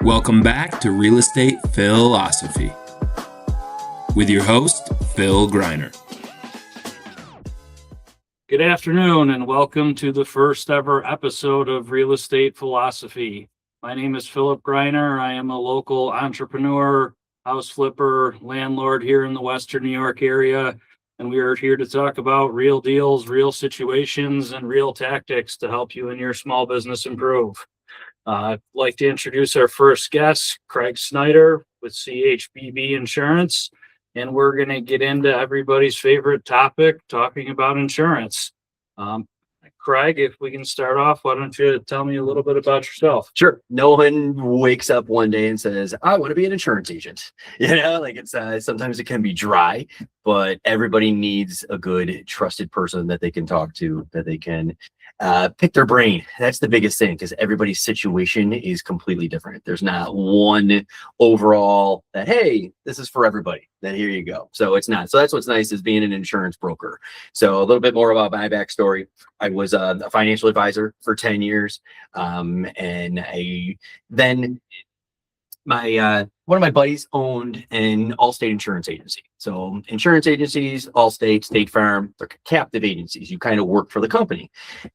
Welcome back to Real Estate Phil-osophy with your host, Phil Greiner. Good afternoon and welcome to the first ever episode of Real Estate Phil-osophy. My name is Philip Greiner. I am a local entrepreneur, house flipper, landlord here in the Western New York area, and we are here to talk about real deals, real situations, and real tactics to help you and your small business improve. I'd like to introduce our first guest, Craig Snyder with CHBB Insurance, and we're going to get into everybody's favorite topic, talking about insurance. Craig, if we can start off, why don't you tell me a little bit about yourself? Sure. No one wakes up one day and says, I want to be an insurance agent. It's sometimes it can be dry, but everybody needs a good trusted person that they can talk to, that they can pick their brain. That's the biggest thing, because everybody's situation is completely different. There's not one overall that, hey, this is for everybody. Then here you go. So it's not. So that's what's nice is being an insurance broker. So a little bit more about my backstory. I was a financial advisor for 10 years. And one of my buddies owned an Allstate insurance agency. So insurance agencies, Allstate, State Farm, they're captive agencies. You kind of work for the company.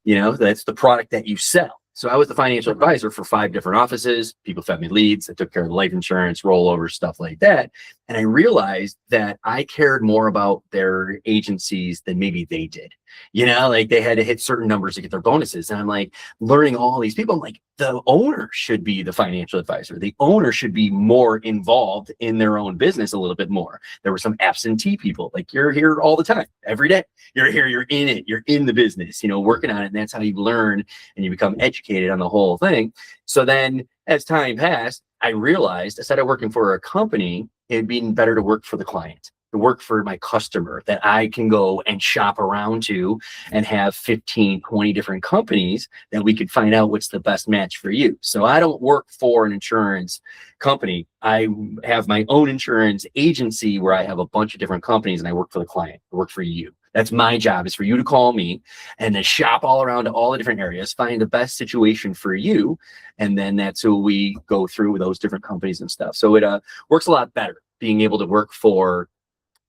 That's the product that you sell. So I was the financial advisor for 5 different offices. People fed me leads. I took care of the life insurance, rollover, stuff like that. And I realized that I cared more about their agencies than maybe they did. They had to hit certain numbers to get their bonuses. And I'm like learning all these people. I'm like, the owner should be the financial advisor. The owner should be more involved in their own business a little bit more. There were some absentee people. Like, you're here all the time, every day. You're here, you're in it, you're in the business, working on it. And that's how you learn and you become educated on the whole thing. So then as time passed, I realized instead of working for a company, it'd be better to work for the client, to work for my customer that I can go and shop around to and have 15, 20 different companies that we could find out what's the best match for you. So I don't work for an insurance company. I have my own insurance agency where I have a bunch of different companies and I work for the client. I work for you. That's my job, is for you to call me and then shop all around to all the different areas, find the best situation for you. And then that's who we go through with those different companies and stuff. So it works a lot better being able to work for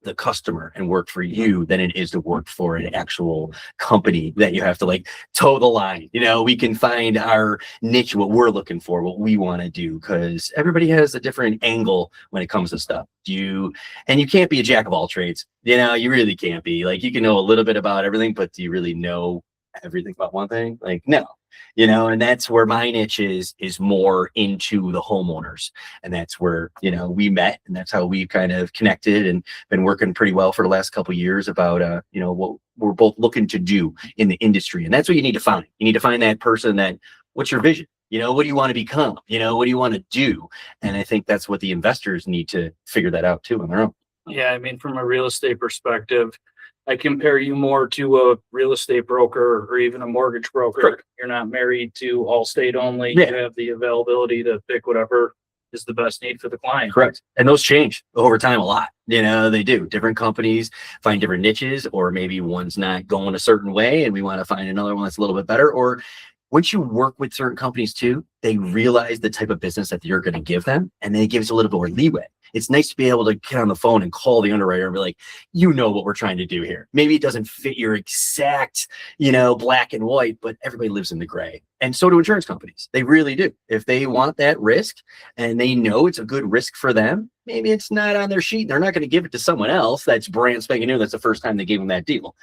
the customer and work for you than it is to work for an actual company that you have to toe the line. We can find our niche, what we're looking for, what we want to do, because everybody has a different angle when it comes to stuff. You can't be a jack of all trades. You really can't be. You can know a little bit about everything, but do you really know everything about one thing? No. And that's where my niche is more into the homeowners. And that's where, we met, and that's how we kind of connected and been working pretty well for the last couple of years about, what we're both looking to do in the industry. And that's what you need to find. You need to find that person that, what's your vision? What do you want to become? What do you want to do? And I think that's what the investors need to figure that out too on their own. Yeah, from a real estate perspective, I compare you more to a real estate broker or even a mortgage broker. Correct. You're not married to Allstate only. Yeah. You have the availability to pick whatever is the best need for the client. Correct. And those change over time a lot. They do. Different companies find different niches, or maybe one's not going a certain way and we want to find another one that's a little bit better. Or once you work with certain companies too, they realize the type of business that you're going to give them, and then it gives a little bit more leeway. It's nice to be able to get on the phone and call the underwriter and be like, what we're trying to do here. Maybe it doesn't fit your exact, black and white, but everybody lives in the gray. And so do insurance companies. They really do. If they want that risk and they know it's a good risk for them, maybe it's not on their sheet. They're not going to give it to someone else that's brand spanking new. That's the first time they gave them that deal,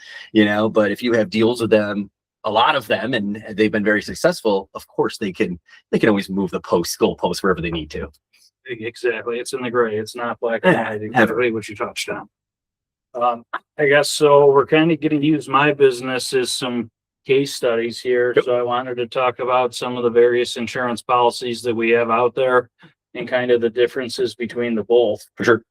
but if you have deals with them, a lot of them, and they've been very successful, of course they can always move the goal post wherever they need to. Exactly. It's in the gray. It's not black and white. Exactly what you touched on. I guess so. We're kind of going to use my business as some case studies here. Yep. So I wanted to talk about some of the various insurance policies that we have out there and kind of the differences between the both. For sure.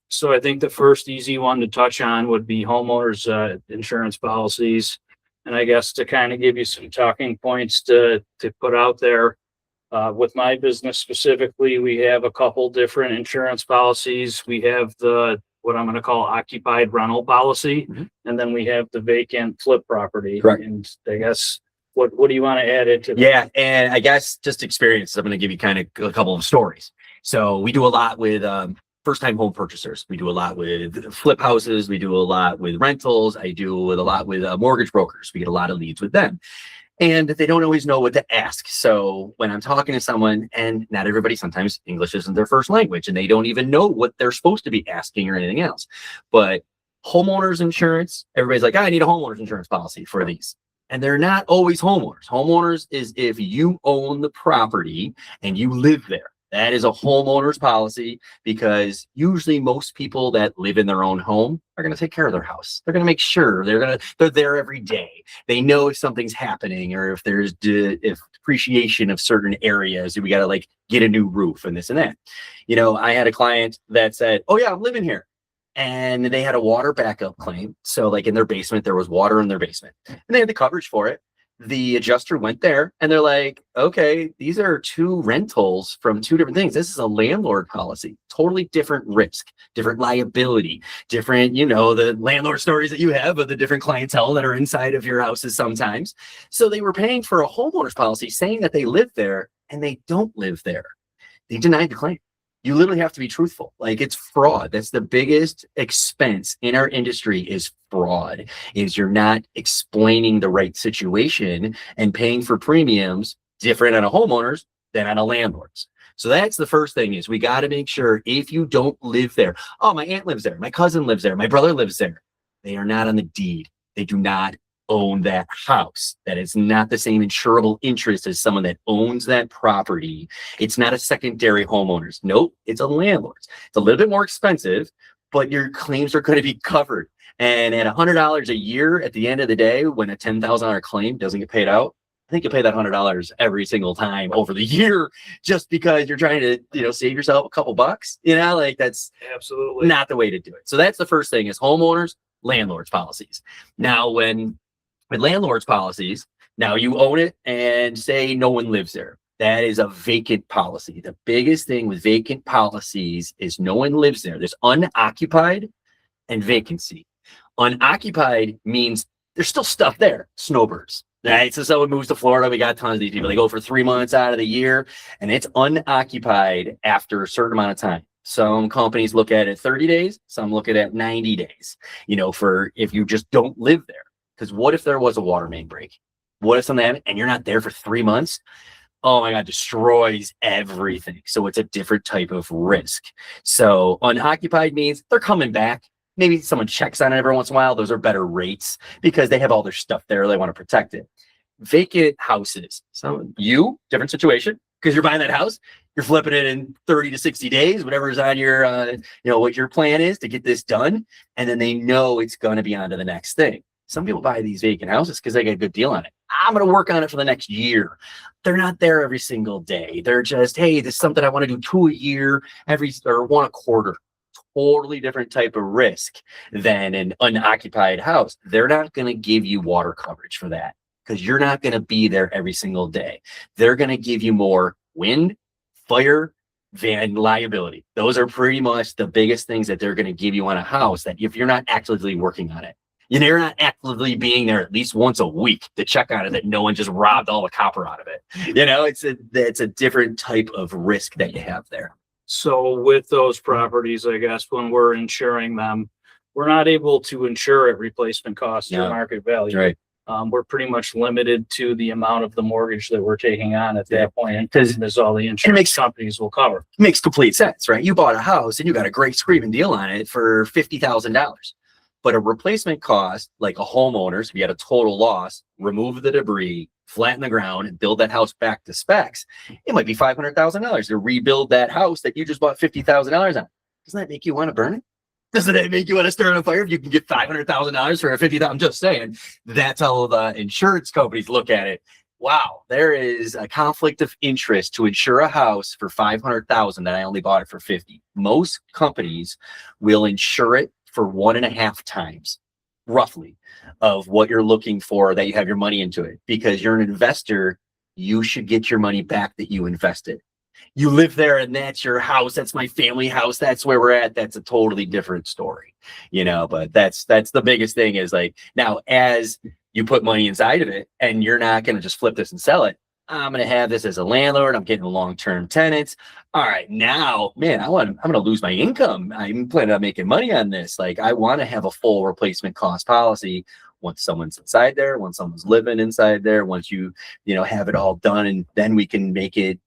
So I think the first easy one to touch on would be homeowners insurance policies. And I guess to kind of give you some talking points to put out there, with my business specifically, we have a couple different insurance policies. We have what I'm going to call occupied rental policy, and then we have the vacant flip property. Correct. And I guess What do you want to add into that? Yeah, and I guess just experience. I'm going to give you kind of a couple of stories. So we do a lot with first-time home purchasers. We do a lot with flip houses. We do a lot with rentals. I do a lot with mortgage brokers. We get a lot of leads with them. And they don't always know what to ask. So when I'm talking to someone, and not everybody, sometimes English isn't their first language, and they don't even know what they're supposed to be asking or anything else. But homeowners insurance, everybody's like, I need a homeowners insurance policy for these. And they're not always homeowners. Homeowners is if you own the property and you live there. That is a homeowner's policy, because usually most people that live in their own home are going to take care of their house. They're going to make sure they're there every day. They know if something's happening, or if there's if depreciation of certain areas, we got to like get a new roof and this and that. You know, I had a client that said, oh yeah, I'm living here. And they had a water backup claim. So like in their basement, there was water in their basement, and they had the coverage for it. The adjuster went there and they're like, okay, these are two rentals from two different things. This is a landlord policy, totally different risk, different liability, different, you know, the landlord stories that you have of the different clientele that are inside of your houses sometimes. So they were paying for a homeowner's policy saying that they live there, and they don't live there. They denied the claim. You literally have to be truthful. Like, it's fraud. That's the biggest expense in our industry, is fraud, is you're not explaining the right situation and paying for premiums different on a homeowner's than on a landlord's. So that's the first thing, is we got to make sure, if you don't live there, oh, my aunt lives there, my cousin lives there, my brother lives there, they are not on the deed. They do not own that house. That is not the same insurable interest as someone that owns that property. It's not a secondary homeowner's. Nope, it's a landlord's. It's a little bit more expensive, but your claims are going to be covered. And at $100 a year, at the end of the day, when a $10,000 claim doesn't get paid out, I think you pay that $100 every single time over the year, just because you're trying to, you know, save yourself a couple bucks. You know, like, that's Absolutely not the way to do it. So that's the first thing, is homeowners, landlords policies. Now, with landlord's policies, now you own it and say no one lives there. That is a vacant policy. The biggest thing with vacant policies is no one lives there. There's unoccupied and vacancy. Unoccupied means there's still stuff there. Snowbirds, right? So someone moves to Florida. We got tons of these people. They go for 3 months out of the year, and it's unoccupied after a certain amount of time. Some companies look at it 30 days. Some look at it 90 days, you know, for if you just don't live there. Because what if there was a water main break? What if something happened and you're not there for 3 months? Oh my God, destroys everything. So it's a different type of risk. So unoccupied means they're coming back. Maybe someone checks on it every once in a while. Those are better rates because they have all their stuff there. They want to protect it. Vacant houses. So different situation, because you're buying that house. You're flipping it in 30 to 60 days, whatever's on your, what your plan is to get this done. And then they know it's going to be on to the next thing. Some people buy these vacant houses because they get a good deal on it. I'm going to work on it for the next year. They're not there every single day. They're just, hey, this is something I want to do 2 a year, or 1 a quarter. Totally different type of risk than an unoccupied house. They're not going to give you water coverage for that, because you're not going to be there every single day. They're going to give you more wind, fire, and liability. Those are pretty much the biggest things that they're going to give you on a house, that if you're not actively working on it. You're not actively being there at least once a week to check on it, that no one just robbed all the copper out of it. You know, it's a different type of risk that you have there. So with those properties, I guess when we're insuring them, we're not able to insure at replacement cost or market value. Right. We're pretty much limited to the amount of the mortgage that we're taking on at that point, because all the insurance companies will cover. It makes complete sense, right? You bought a house and you got a great screaming deal on it for $50,000. But a replacement cost, like a homeowner's, if you had a total loss, remove the debris, flatten the ground, and build that house back to specs, it might be $500,000 to rebuild that house that you just bought $50,000 on. Doesn't that make you want to burn it? Doesn't that make you want to start a fire if you can get $500,000 for a $50,000? I'm just saying, that's how the insurance companies look at it. Wow, there is a conflict of interest to insure a house for $500,000 that I only bought it for $50,000. Most companies will insure it for 1.5 times, roughly, of what you're looking for, that you have your money into it. Because you're an investor, you should get your money back that you invested. You live there and that's your house. That's my family house. That's where we're at. That's a totally different story, you know, but that's the biggest thing, is like, now, as you put money inside of it, and you're not going to just flip this and sell it. I'm going to have this as a landlord. I'm getting long-term tenants. All right, now, man, I'm going to lose my income. I'm planning on making money on this. Like, I want to have a full replacement cost policy once someone's inside there, once someone's living inside there, once you have it all done, and then we can make it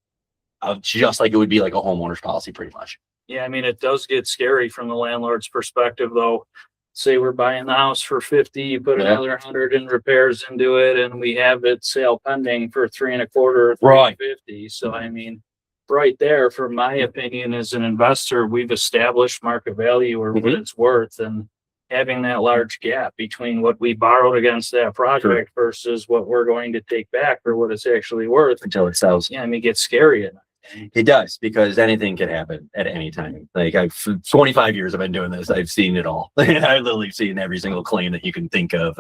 just like it would be like a homeowner's policy, pretty much. Yeah, I mean, it does get scary from the landlord's perspective, though. Say we're buying the house for 50, you put another 100 in repairs into it, and we have it sale pending for 3.25, 350. So, I mean, right there, for my opinion, as an investor, we've established market value or what it's worth, and having that large gap between what we borrowed against that project versus what we're going to take back for what it's actually worth until it sells. Yeah, I mean, it gets scary. It does, because anything can happen at any time. Like, I've 25 years I've been doing this. I've seen it all. I've literally seen every single claim that you can think of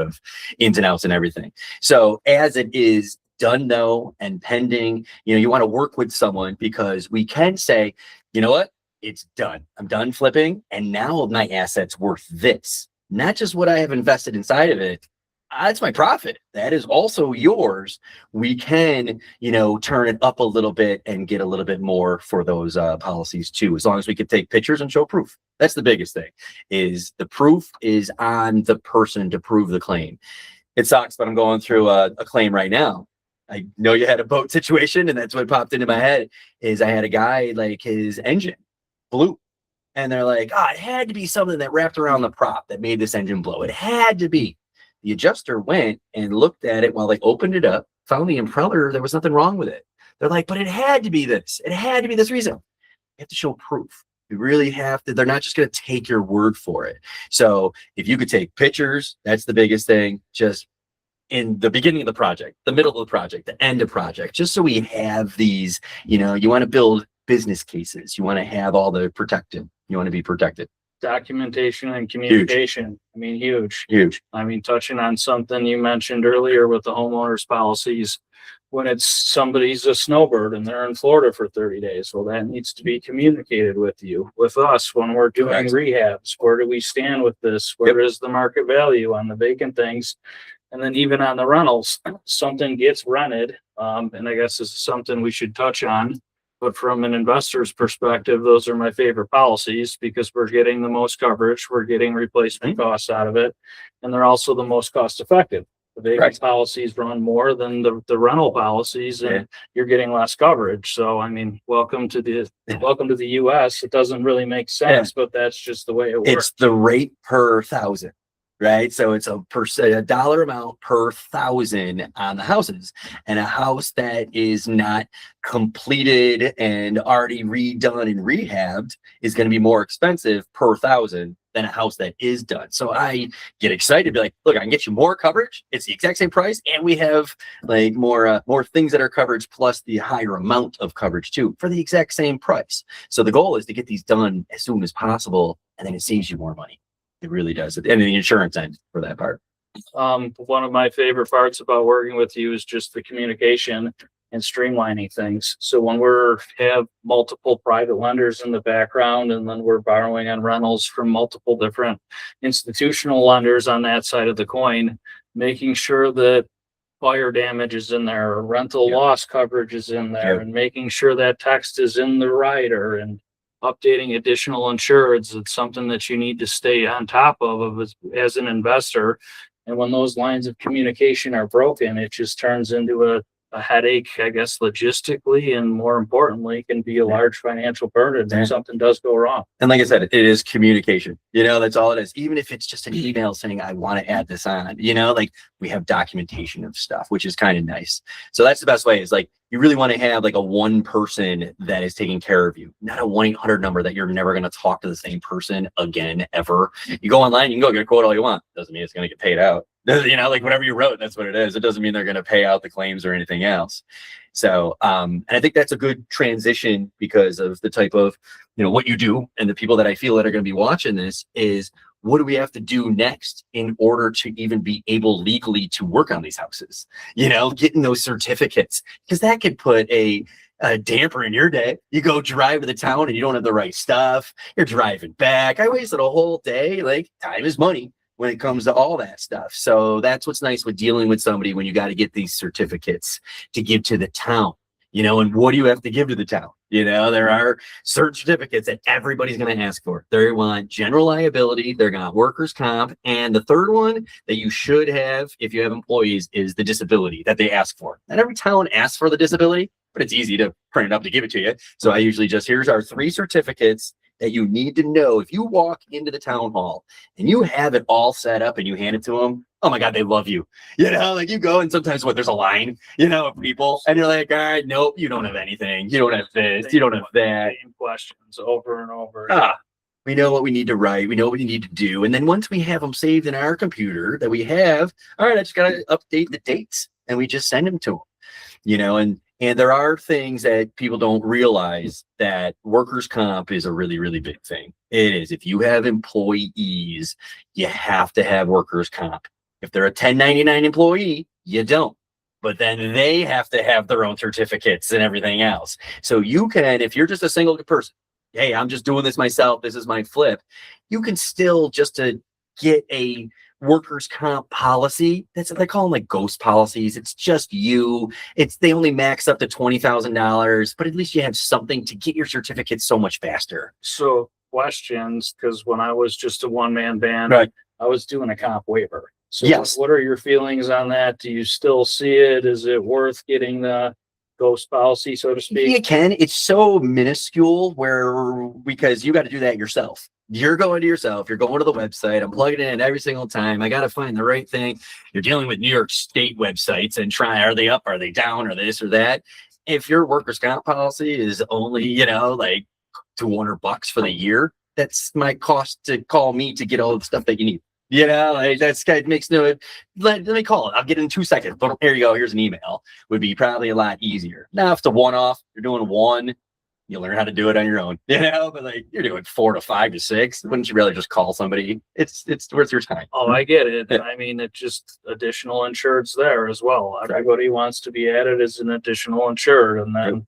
ins and outs and everything. So as it is done though and pending, you want to work with someone, because we can say, you know what, it's done. I'm done flipping, and now my asset's worth this. Not just what I have invested inside of it. That's my profit. That is also yours. We can, turn it up a little bit and get a little bit more for those policies too, as long as we can take pictures and show proof. That's the biggest thing, is the proof is on the person to prove the claim. It sucks, but I'm going through a claim right now. I know you had a boat situation, and that's what popped into my head, is I had a guy, like, his engine blew. And they're like, it had to be something that wrapped around the prop that made this engine blow. It had to be. The adjuster went and looked at it while they opened it up, found the impeller. There was nothing wrong with it. They're like, but it had to be this. It had to be this reason. You have to show proof. You really have to. They're not just going to take your word for it. So if you could take pictures, that's the biggest thing. Just in the beginning of the project, the middle of the project, the end of project, just so we have these, you want to build business cases. You want to have all the protected. You want to be protected. Documentation and communication. Huge. I mean, huge. I mean, touching on something you mentioned earlier with the homeowners policies, when it's somebody's a snowbird and they're in Florida for 30 days, well, that needs to be communicated with you, with us, when we're doing rehabs. Where do we stand with this? Where is the market value on the vacant things? And then even on the rentals, something gets rented. And I guess this is something we should touch on. But from an investor's perspective, those are my favorite policies, because we're getting the most coverage, we're getting replacement costs out of it, and they're also the most cost effective. The vacant policies run more than the rental policies, and you're getting less coverage. So, I mean, welcome to the US. It doesn't really make sense, but that's just the way it works. It's the rate per thousand. Right. So it's a dollar amount per thousand on the houses, and a house that is not completed and already redone and rehabbed is going to be more expensive per thousand than a house that is done. So I get excited to be like, look, I can get you more coverage. It's the exact same price. And we have like more things that are coverage, plus the higher amount of coverage too, for the exact same price. So the goal is to get these done as soon as possible, and then it saves you more money. It really does. And the insurance end for that part. One of my favorite parts about working with you is just the communication and streamlining things. So when have multiple private lenders in the background, and then we're borrowing on rentals from multiple different institutional lenders on that side of the coin, making sure that fire damage is in there, rental loss coverage is in there, and making sure that text is in the rider, and updating additional insureds. It's something that you need to stay on top of as an investor. And when those lines of communication are broken, it just turns into a headache, I guess, logistically, and more importantly, can be a large financial burden if something does go wrong. And like I said, it is communication. That's all it is. Even if it's just an email saying, I want to add this on, like, we have documentation of stuff, which is kind of nice. So that's the best way, is like, you really want to have like a one person that is taking care of you, not a 1-800 number that you're never going to talk to the same person again, ever. You go online, you can go get a quote all you want. Doesn't mean it's going to get paid out. Like whatever you wrote, that's what it is. It doesn't mean they're going to pay out the claims or anything else. So, and I think that's a good transition, because of the type of, what you do, and the people that I feel that are going to be watching this is, what do we have to do next in order to even be able legally to work on these houses? Getting those certificates, because that could put a damper in your day. You go drive to the town and you don't have the right stuff. You're driving back. I wasted a whole day. Like, time is money. when it comes to all that stuff. So that's what's nice with dealing with somebody when you got to get these certificates to give to the town, and what do you have to give to the town? There are certain certificates that everybody's going to ask for. They want general liability, they're going to workers' comp, and the third one that you should have if you have employees is the disability that they ask for. Not every town asks for the disability, but it's easy to print it up to give it to you. So I usually here's our 3 certificates that you need to know. If you walk into the town hall and you have it all set up and you hand it to them, oh my God, they love you. Like you go and sometimes there's a line, of people and you're like, all right, nope, you don't have anything. You don't have this, you don't have that. Same questions over and over. We know what we need to write. We know what we need to do. And then once we have them saved in our computer that we have, all right, I just got to update the dates and we just send them to them, and there are things that people don't realize that workers' comp is a really, really big thing. It is. If you have employees, you have to have workers' comp. If they're a 1099 employee, you don't. But then they have to have their own certificates and everything else. So you can, if you're just a single person, hey, I'm just doing this myself, this is my flip, you can still just to get a workers' comp policy. They call them like ghost policies. It's just you. They only max up to $20,000, but at least you have something to get your certificate so much faster. So questions, because when I was just a one-man band, right, I was doing a comp waiver. So yes, what are your feelings on that? Do you still see it? Is it worth getting the ghost policy, so to speak? You can. It's so minuscule because you got to do that yourself. You're going to yourself. You're going to the website. I'm plugging it in every single time. I got to find the right thing. You're dealing with New York State websites and are they up? Are they down? Or this or that? If your workers' comp policy is only, like $200 for the year, that's my cost to call me to get all the stuff that you need. That's kind of makes no. Let me call it. I'll get it in 2 seconds. But here you go. Here's an email. Would be probably a lot easier. Now, if it's a one-off, you're doing one. You learn how to do it on your own, but like you're doing 4 to 5 to 6. Wouldn't you rather just call somebody? It's worth your time. Oh, I get it. I mean, it's just additional insureds there as well. Everybody wants to be added as an additional insured. And then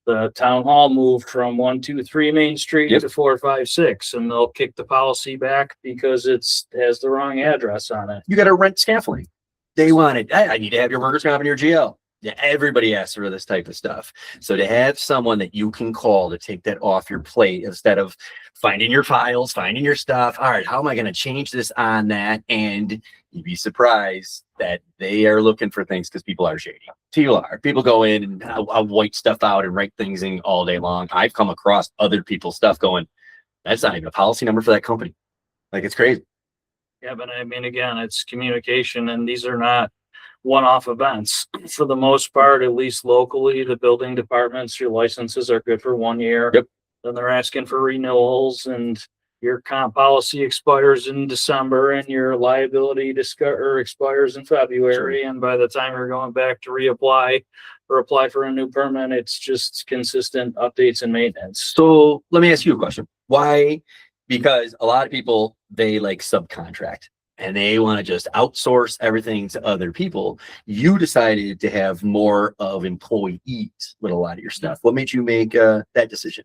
the town hall moved from 123 Main Street to 456, and they'll kick the policy back because it has the wrong address on it. You got to rent scaffolding. They want it. I need to have your workers' comp and your GL. Yeah, everybody asks for this type of stuff. So to have someone that you can call to take that off your plate instead of finding your files, finding your stuff. All right, how am I going to change this on that? And you'd be surprised that they are looking for things because people are shady. People go in and I'll white stuff out and write things in all day long. I've come across other people's stuff going, that's not even a policy number for that company. Like, it's crazy. Yeah, but I mean, again, it's communication, and these are not one-off events. For the most part, at least locally, the building departments, your licenses are good for 1 year. Yep. Then they're asking for renewals, and your comp policy expires in December, and your liability expires in February. Sure. And by the time you're going back to reapply or apply for a new permit, it's just consistent updates and maintenance. So let me ask you a question. Why? Because a lot of people, they like subcontract. And they want to just outsource everything to other people. You decided to have more of employees with a lot of your stuff. What made you make that decision?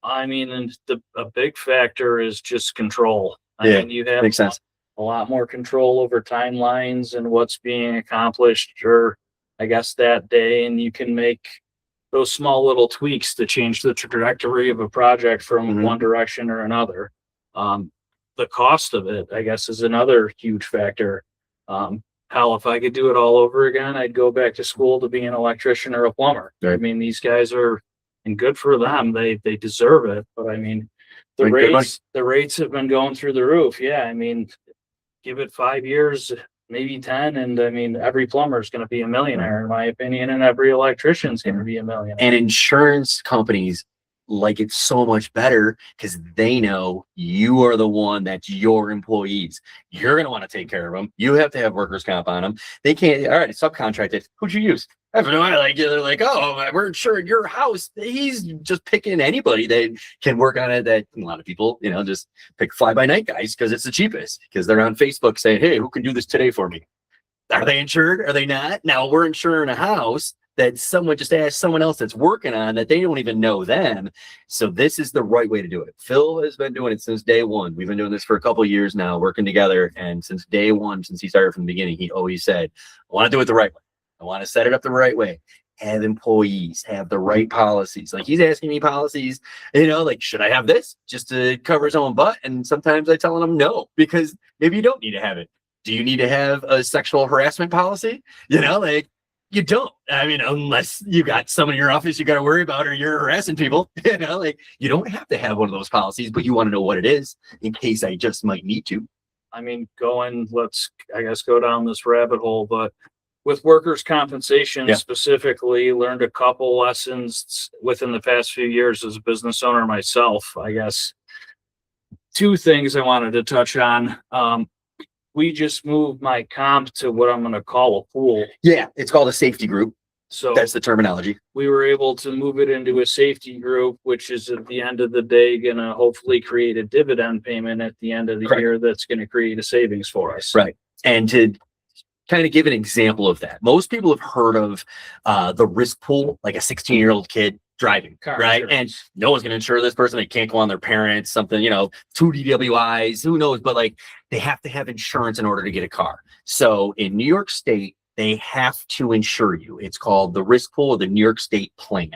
I mean, and a big factor is just control. I mean, you have makes sense. A lot more control over timelines and what's being accomplished, or I guess that day, and you can make those small little tweaks to change the trajectory of a project from one direction or another. The cost of it, I guess, is another huge factor. Hell, if I could do it all over again, I'd go back to school to be an electrician or a plumber. Right. I mean, these guys are, and good for them. They deserve it. But I mean, the rates have been going through the roof. Yeah, I mean, give it 5 years, maybe 10, and I mean, every plumber is going to be a millionaire, in my opinion, and every electrician is going to be a millionaire. And insurance companies like it so much better because they know you are the one that's your employees. You're going to want to take care of them. You have to have workers' comp on them. They can't, all right, subcontracted. Who'd you use? I have no idea. Like, they're like, oh, we're insuring your house. He's just picking anybody that can work on it. That a lot of people, just pick fly-by-night guys because it's the cheapest, because they're on Facebook saying, hey, who can do this today for me? Are they insured? Are they not? Now we're insuring a house. that someone just asked someone else that's working on that they don't even know them. So this is the right way to do it. Phil has been doing it since day one. We've been doing this for a couple of years now, working together. And since day one, since he started from the beginning, he always said, I want to do it the right way. I want to set it up the right way. Have employees, have the right policies. Like he's asking me policies, like, should I have this just to cover his own butt? And sometimes I tell him no, because maybe you don't need to have it. Do you need to have a sexual harassment policy? Like you don't. I mean, unless you got someone in your office you got to worry about or you're harassing people, like you don't have to have one of those policies, but you want to know what it is in case I just might need to. I mean, let's, I guess, go down this rabbit hole, but with workers' compensation specifically, learned a couple lessons within the past few years as a business owner myself. I guess two things I wanted to touch on. We just moved my comp to what I'm going to call a pool. Yeah, it's called a safety group. So that's the terminology. We were able to move it into a safety group, which is at the end of the day going to hopefully create a dividend payment at the end of the year that's going to create a savings for us. Right. And to kind of give an example of that, most people have heard of the risk pool, like a 16-year-old kid driving, car right? insurance. And no one's going to insure this person. They can't go on their parents, something, 2 DWIs, who knows? But like they have to have insurance in order to get a car. So in New York State, they have to insure you. It's called the risk pool of the New York State plan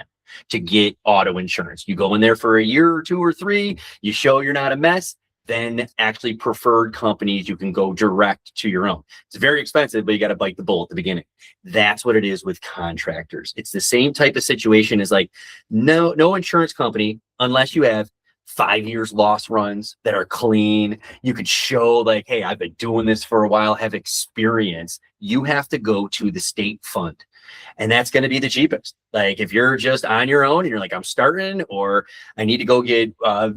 to get auto insurance. You go in there for a year or 2 or 3, you show you're not a mess, then actually preferred companies, you can go direct to your own. It's very expensive, but you got to bite the bullet at the beginning. That's what it is with contractors. It's the same type of situation as like no insurance company, unless you have 5 years loss runs that are clean. You could show like, hey, I've been doing this for a while, have experience. You have to go to the state fund. And that's going to be the cheapest. Like if you're just on your own and you're like, I'm starting, or I need to go get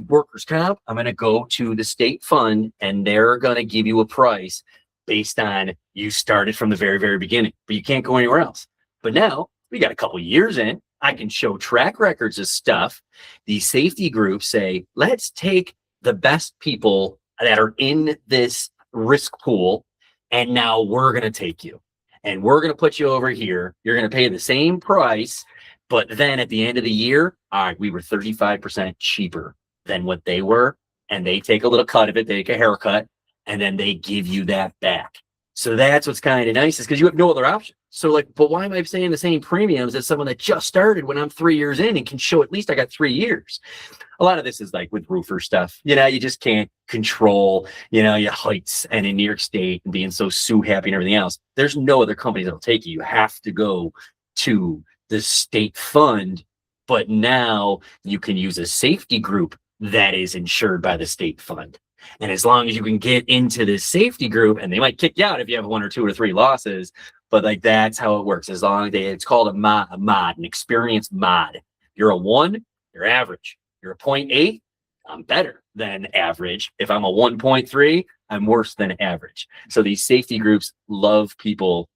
workers' comp, I'm going to go to the state fund and they're going to give you a price based on you started from the very, very beginning, but you can't go anywhere else. But now we got a couple years in, I can show track records of stuff. These safety groups say, let's take the best people that are in this risk pool, and now we're going to take you. And we're going to put you over here. You're going to pay the same price, but then at the end of the year, all right, we were 35% cheaper than what they were. And they take a little cut of it. They take a haircut, and then they give you that back. So that's what's kind of nice, is because you have no other option. So like, but why am I paying the same premiums as someone that just started when I'm 3 years in and can show at least I got 3 years? A lot of this is like with roofer stuff, you just can't control, your heights, and in New York State and being so happy and everything else, there's no other companies that'll take you. You have to go to the state fund, but now you can use a safety group that is insured by the state fund. And as long as you can get into this safety group, and they might kick you out if you have 1 or 2 or 3 losses, but like that's how it works. As long as it's called a mod, an experienced mod. You're a 1, you're average. You're a 0.8, I'm better than average. If I'm a 1.3, I'm worse than average. So these safety groups love people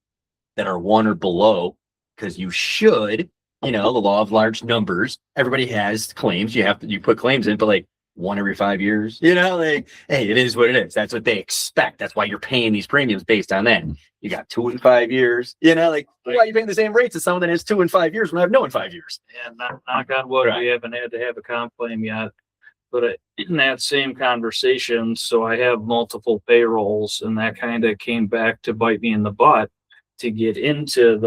that are 1 or below, because you should, the law of large numbers. Everybody has claims. You put claims in, but like 1 every 5 years, like, hey, it is what it is. That's what they expect. That's why you're paying these premiums based on that. You got 2 and 5 years, like, why are you paying the same rates as someone that has 2 and 5 years when I have no in 5 years? Yeah, knock on wood, we haven't had to have a comp claim yet. But in that same conversation, so I have multiple payrolls, and that kind of came back to bite me in the butt to get into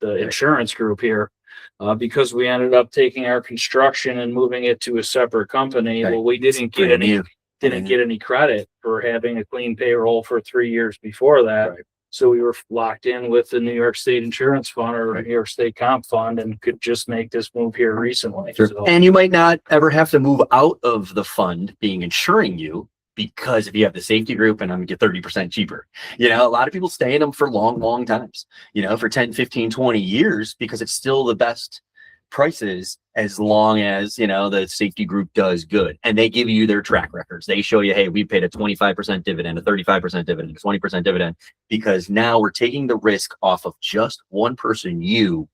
the insurance group here. Because we ended up taking our construction and moving it to a separate company. Okay. Well, we didn't get any credit for having a clean payroll for 3 years before that. Right. So we were locked in with the New York State Insurance Fund or New York State Comp Fund, and could just make this move here recently. Sure. So, And you might not ever have to move out of the fund being insuring you, because if you have the safety group, and I'm going to get 30% cheaper, a lot of people stay in them for long, long times, for 10, 15, 20 years, because it's still the best prices as long as, the safety group does good. And they give you their track records. They show you, hey, we paid a 25% dividend, a 35% dividend, a 20% dividend, because now we're taking the risk off of just one person, you,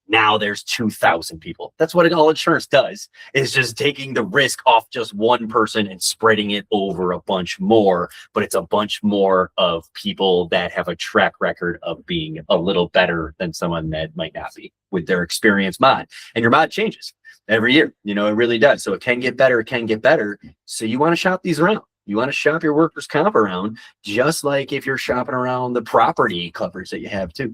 Now there's 2,000 people. That's what all insurance does, is just taking the risk off just one person and spreading it over a bunch more. But it's a bunch more of people that have a track record of being a little better than someone that might not be with their experience mod. And your mod changes every year. It really does. So it can get better. It can get better. So you want to shop these around. You want to shop your workers' comp around, just like if you're shopping around the property coverage that you have too.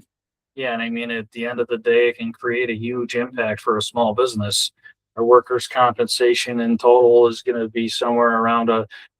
Yeah, and I mean, at the end of the day, it can create a huge impact for a small business. Our workers' compensation in total is going to be somewhere around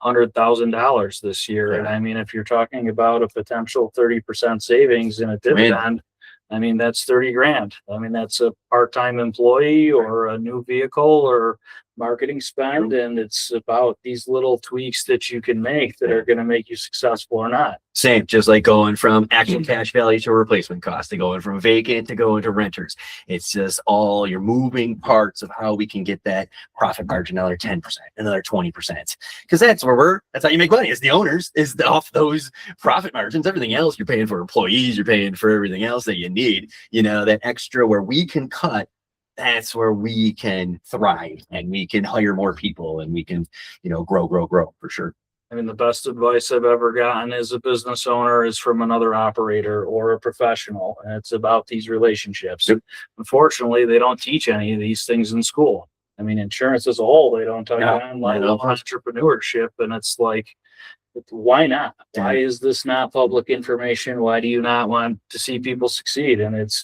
$100,000 this year. Yeah. And I mean, if you're talking about a potential 30% savings in a dividend, I mean, that's 30 grand. I mean, that's a part-time employee or a new vehicle or marketing spend. And it's about these little tweaks that you can make that are going to make you successful or not. Same, just like going from actual cash value to replacement cost, to going from vacant to going to renters. It's just all your moving parts of how we can get that profit margin, another 10%, another 20%. Because that's how you make money as the owners, is off those profit margins. Everything else you're paying for employees, you're paying for everything else that you need, that extra where we can cut. That's where we can thrive and we can hire more people and we can, grow for sure. I mean, the best advice I've ever gotten as a business owner is from another operator or a professional. And it's about these relationships. Yep. Unfortunately, they don't teach any of these things in school. I mean, insurance as a whole, they don't talk on entrepreneurship. And it's like, why not? Why is this not public information? Why do you not want to see people succeed? And it's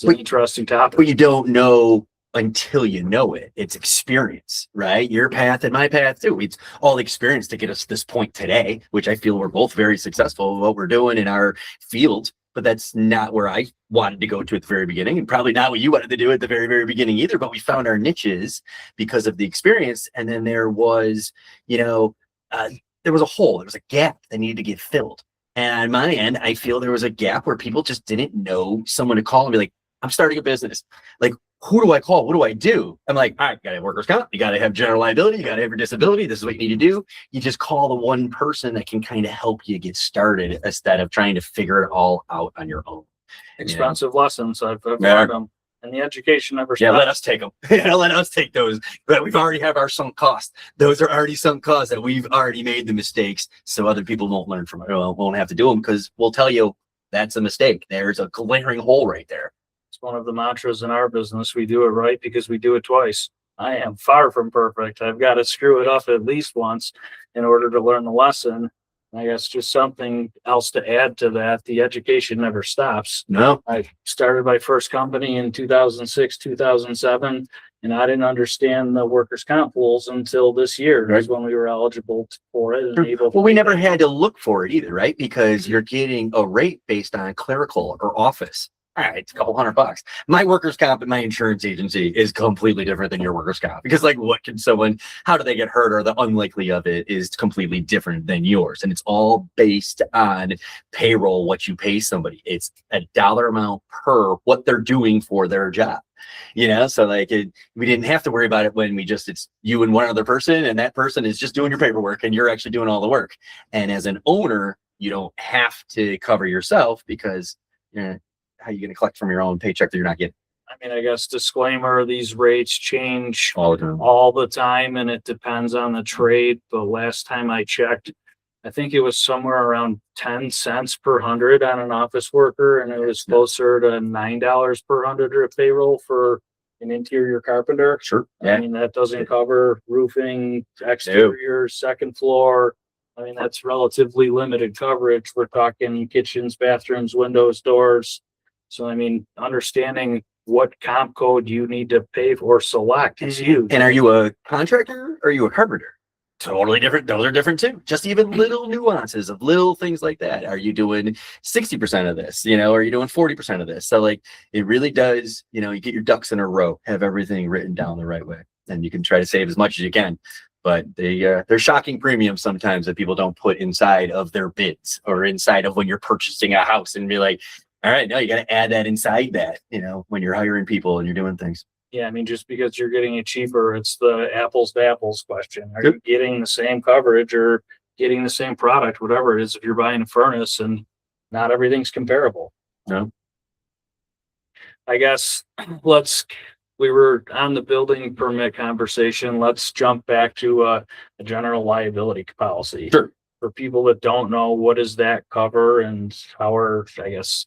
an interesting topic. But you don't know until you know it. It's experience, right? Your path and my path too. It's all experience to get us to this point today, which I feel we're both very successful in what we're doing in our field. But that's not where I wanted to go to at the very beginning, and probably not what you wanted to do at the very, very beginning either. But we found our niches because of the experience. And then there was, there was a hole, there was a gap that needed to get filled. And on my end, I feel there was a gap where people just didn't know someone to call and be like, I'm starting a business. Like, who do I call? What do I do? I'm like, all right, you got to have workers' comp. You got to have general liability. You got to have your disability. This is what you need to do. You just call the one person that can kind of help you get started instead of trying to figure it all out on your own. Expensive lessons. I've learned them. And the education never stops. Yeah, let us take them. Let us take those. But we've already have our sunk costs. Those are already sunk costs that we've already made the mistakes. So other people won't learn from it. Won't have to do them because we'll tell you that's a mistake. There's a glaring hole right there. It's one of the mantras in our business. We do it right because we do it twice. I am far from perfect. I've got to screw it up at least once in order to learn the lesson. I guess just something else to add to that. The education never stops. No. I started my first company in 2006, 2007, and I didn't understand the workers' comp rules until this year. Right. Is when we were eligible for it. And able well, we never had to look for it either, right? Because you're getting a rate based on clerical or office. All right, it's a couple $100. My workers' comp at my insurance agency is completely different than your workers' comp because, like, how do they get hurt, or the unlikely of it is completely different than yours. And it's all based on payroll, what you pay somebody. It's a dollar amount per what they're doing for their job. So like we didn't have to worry about it when it's you and one other person, and that person is just doing your paperwork and you're actually doing all the work. And as an owner, you don't have to cover yourself because how are you going to collect from your own paycheck that you're not getting? I mean, I guess disclaimer, these rates change all the time and it depends on the trade. But last time I checked, I think it was somewhere around 10 cents per 100 on an office worker, and it was closer to $9 per 100 or a payroll for an interior carpenter. Sure. Yeah. I mean, that doesn't cover roofing, exterior, second floor. I mean, that's relatively limited coverage. We're talking kitchens, bathrooms, windows, doors. So, I mean, understanding what comp code you need to pay for or select is huge. And are you a contractor or are you a carpenter? Totally different. Those are different too. Just even little nuances of little things like that. Are you doing 60% of this? Are you doing 40% of this? So like it really does, you get your ducks in a row, have everything written down the right way, and you can try to save as much as you can. But they're shocking premiums sometimes that people don't put inside of their bids or inside of when you're purchasing a house and be like, all right, no, you got to add that inside that, when you're hiring people and you're doing things. Yeah, I mean, just because you're getting it cheaper, it's the apples to apples question. Are you getting the same coverage or getting the same product, whatever it is, if you're buying a furnace, and not everything's comparable? No. I guess we were on the building permit conversation. Let's jump back to a general liability policy. Sure. For people that don't know, what does that cover and how are, I guess,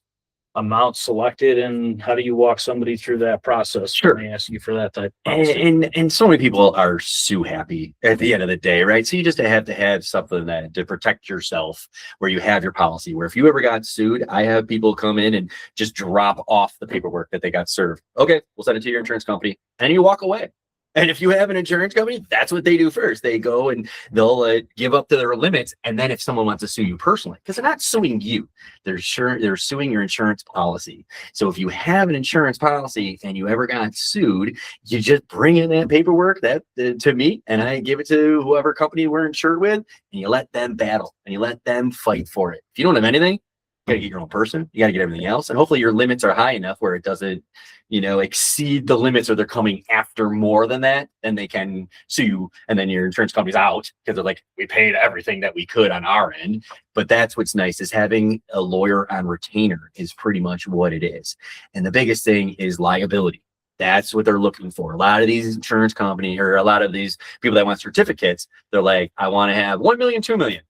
amounts selected and how do you walk somebody through that process? Sure. When they ask you for that type of policy? And so many people are so happy at the end of the day, right? So you just have to have something that to protect yourself where you have your policy, where if you ever got sued, I have people come in and just drop off the paperwork that they got served. Okay, we'll send it to your insurance company and you walk away. And if you have an insurance company, that's what they do first. They go and they'll give up to their limits. And then if someone wants to sue you personally, because they're not suing you, they're suing your insurance policy. So if you have an insurance policy and you ever got sued, you just bring in that paperwork that to me, and I give it to whoever company we're insured with, and you let them battle and you let them fight for it. If you don't have anything, you got to get your own person. You got to get everything else. And hopefully your limits are high enough where it doesn't, exceed the limits, or they're coming after more than that, then they can sue you. And then your insurance company's out because they're like, we paid everything that we could on our end. But that's what's nice, is having a lawyer on retainer is pretty much what it is. And the biggest thing is liability. That's what they're looking for. A lot of these insurance companies, or a lot of these people that want certificates, they're like, I want to have 1 million, 2 million.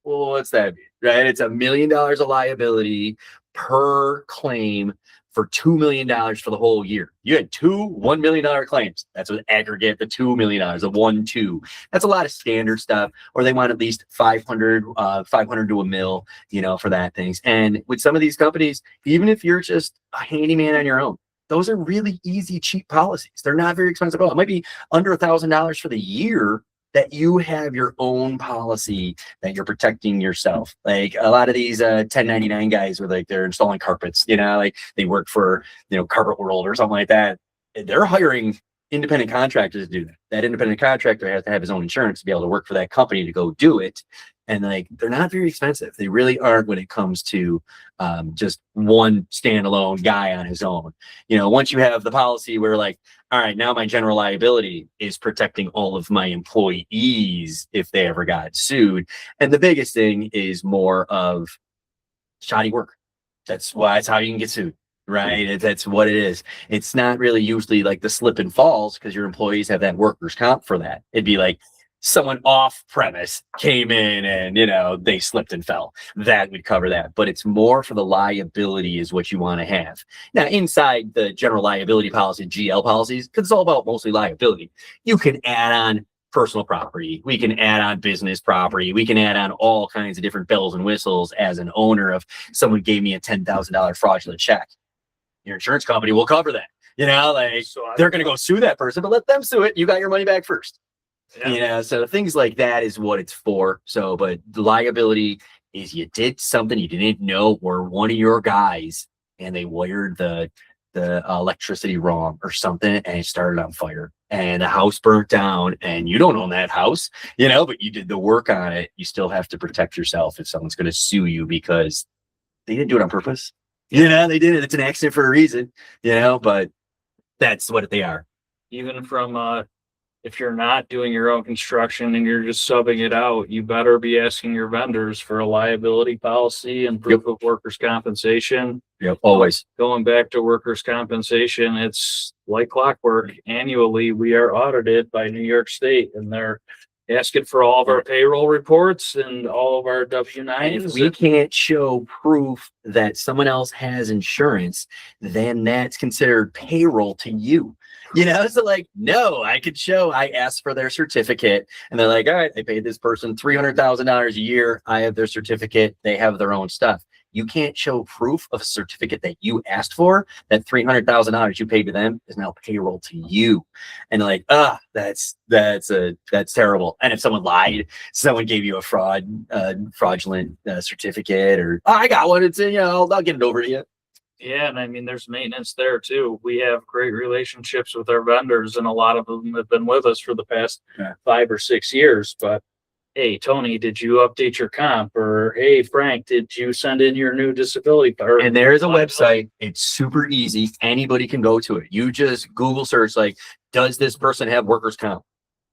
Well, what's that mean, right? It's $1 million of liability per claim for $2 million for the whole year. You had two $1 million claims. That's what aggregate the $2 million, a 1, 2. That's a lot of standard stuff. Or they want at least 500 to $1 million, for that things. And with some of these companies, even if you're just a handyman on your own, those are really easy, cheap policies. They're not very expensive at all. It might be under $1,000 for the year that you have your own policy that you're protecting yourself. Like a lot of these 1099 guys where like they're installing carpets, like they work for, Carpet World or something like that. They're hiring independent contractors to do that. That independent contractor has to have his own insurance to be able to work for that company to go do it. And like, they're not very expensive. They really aren't when it comes to just one standalone guy on his own. Once you have the policy where like, all right, now my general liability is protecting all of my employees if they ever got sued. And the biggest thing is more of shoddy work. That's how you can get sued, right? That's what it is. It's not really usually like the slip and falls because your employees have that workers' comp for that. It'd be like someone off premise came in and, they slipped and fell. That would cover that. But it's more for the liability is what you want to have. Now, inside the general liability policy, GL policies, because it's all about mostly liability, you can add on personal property. We can add on business property. We can add on all kinds of different bells and whistles as an owner. If someone gave me a $10,000 fraudulent check, your insurance company will cover that. They're going to go sue that person, but let them sue it. You got your money back first. Yeah. So things like that is what it's for. So, but the liability is you did something you didn't know, or one of your guys and they wired the electricity wrong or something and it started on fire and the house burnt down and you don't own that house, but you did the work on it. You still have to protect yourself if someone's going to sue you because they didn't do it on purpose. They did it. It's an accident for a reason, but that's what they are. Even from if you're not doing your own construction and you're just subbing it out, you better be asking your vendors for a liability policy and proof of workers' compensation. Yep, always. Going back to workers' compensation, it's like clockwork. Annually, we are audited by New York State, and they're asking for all of our payroll reports and all of our W-9s. If we can't show proof that someone else has insurance, then that's considered payroll to you. So like, no, I could show I asked for their certificate and they're like, all right, they paid this person $300,000 a year. I have their certificate. They have their own stuff. You can't show proof of a certificate that you asked for. That $300,000 you paid to them is now payroll to you. And like, that's terrible. And if someone lied, someone gave you a fraudulent certificate, or I got one. It's I'll get it over to you. Yeah, and I mean, there's maintenance there too. We have great relationships with our vendors, and a lot of them have been with us for the past 5 or 6 years. But hey, Tony, did you update your comp? Or hey, Frank, did you send in your new disability? And there's a website. It's super easy. Anybody can go to it. You just Google search like, does this person have workers' comp?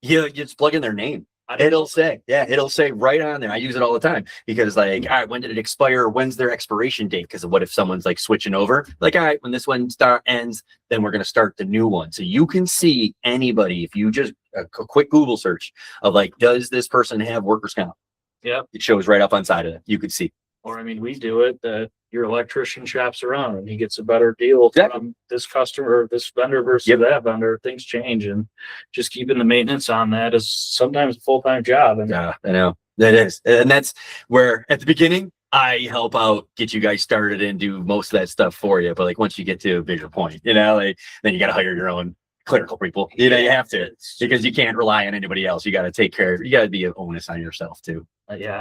You just plug in their name. It'll say right on there. I use it all the time because like, all right, when did it expire? When's their expiration date? Because what if someone's like switching over? Like, all right, when this one ends, then we're going to start the new one. So you can see anybody, if you just a quick Google search of like, does this person have workers' comp? Yeah. It shows right up on side of it. You could see. Or, I mean, we do it that your electrician shops around and he gets a better deal from this customer, or this vendor versus that vendor. Things change, and just keeping the maintenance on that is sometimes a full-time job. And yeah, I know that is. And that's where at the beginning, I help out, get you guys started and do most of that stuff for you. But like once you get to a bigger point, like then you got to hire your own clerical people. You have to, because you can't rely on anybody else. You got to take care of, you got to be an onus on yourself too. Yeah,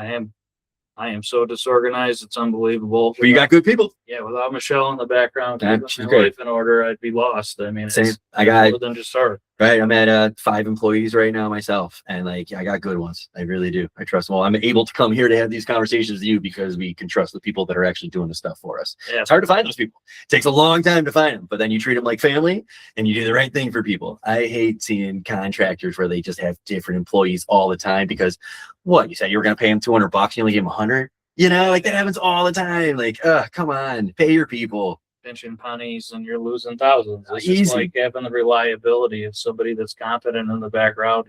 I am so disorganized. It's unbelievable. But you got good people. Yeah, without Michelle in the background, She's my great. life in order, I'd be lost. I mean, Same. It's I got more than just her. Right. I'm at 5 employees right now myself. And like, I got good ones. I really do. I trust them all. I'm able to come here to have these conversations with you because we can trust the people that are actually doing the stuff for us. Yeah. It's hard to find those people. It takes a long time to find them, but then you treat them like family and you do the right thing for people. I hate seeing contractors where they just have different employees all the time because what you said you were going to pay them $200, you only give them 100. Like that happens all the time. Like, come on, pay your people. Pinching pennies and you're losing thousands. It's Easy. just like having the reliability of somebody that's confident in the background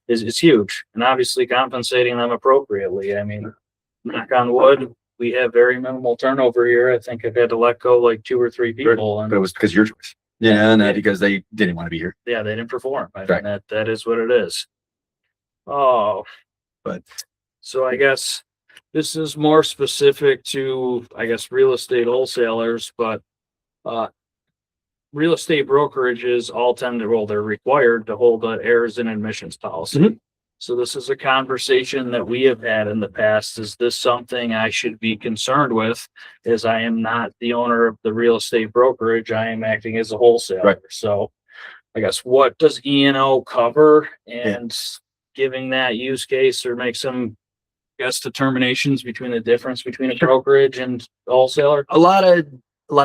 is huge, and obviously compensating them appropriately. I mean, knock on wood, we have very minimal turnover here. I think I've had to let go like 2 or 3 people, and But it was because of your choice. And not because they didn't want to be here. yeah, they didn't perform. I Right. mean, that is what it is. Oh, But so I guess this is more specific to, I guess, real estate wholesalers, but real estate brokerages all tend to, well, they're required to hold an errors and admissions policy. Mhm. So this is a conversation that we have had in the past. Is this something I should be concerned with, as I am not the owner of the real estate brokerage? I am acting as a wholesaler. Right. So I guess what does E&O cover, and giving that use case or make some, I guess, determinations between the difference between a brokerage and wholesaler? a lot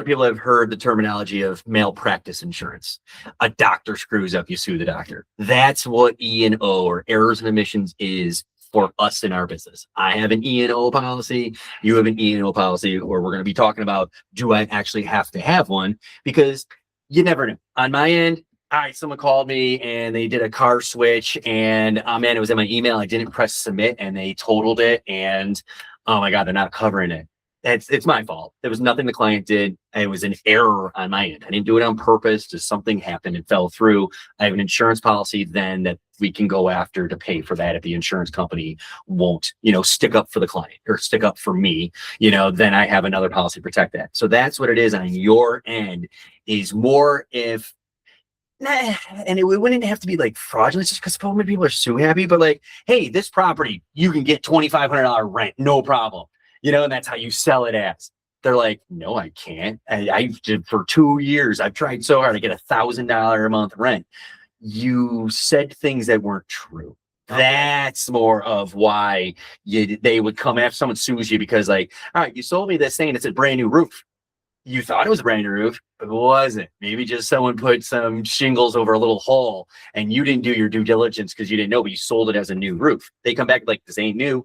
of people have heard the terminology of malpractice insurance. A doctor screws up, you sue the doctor. That's what E&O, or errors and omissions, is for us in our business. I have an E&O policy, you have an E&O policy, or we're going to be talking about, do I actually have to have one? Because you never know. On my end, all right, someone called me and they did a car switch, and man, it was in my email. I didn't press submit and they totaled it, and oh my God, they're not covering it. It's my fault. There was nothing the client did. It was an error on my end. I didn't do it on purpose. Just something happened and fell through. I have an insurance policy then that we can go after to pay for that if the insurance company won't, stick up for the client or stick up for me. Then I have another policy to protect that. So that's what it is on your end, is more if. And it wouldn't have to be like fraudulent, just because so many people are so happy. But like, hey, this property, you can get $2,500 rent, no problem. And that's how you sell it as. They're like, no, I can't. I did for 2 years. I've tried so hard to get $1,000 a month rent. You said things that weren't true. Okay. That's more of why they would come after someone sues you, because like, all right, you sold me this saying it's a brand new roof. You thought it was a brand new roof, but it wasn't. Maybe just someone put some shingles over a little hole and you didn't do your due diligence because you didn't know, but you sold it as a new roof. They come back like, this ain't new.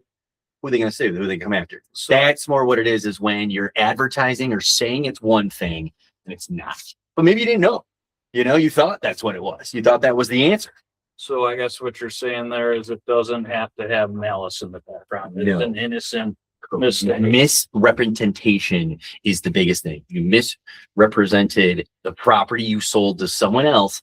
Who are they going to sue? Who are they come after? So that's more what it is when you're advertising or saying it's one thing and it's not. But maybe you didn't know. You thought that's what it was. You thought that was the answer. So I guess what you're saying there is it doesn't have to have malice in the background. It's an innocent mistake. Misrepresentation is the biggest thing. You misrepresented the property you sold to someone else.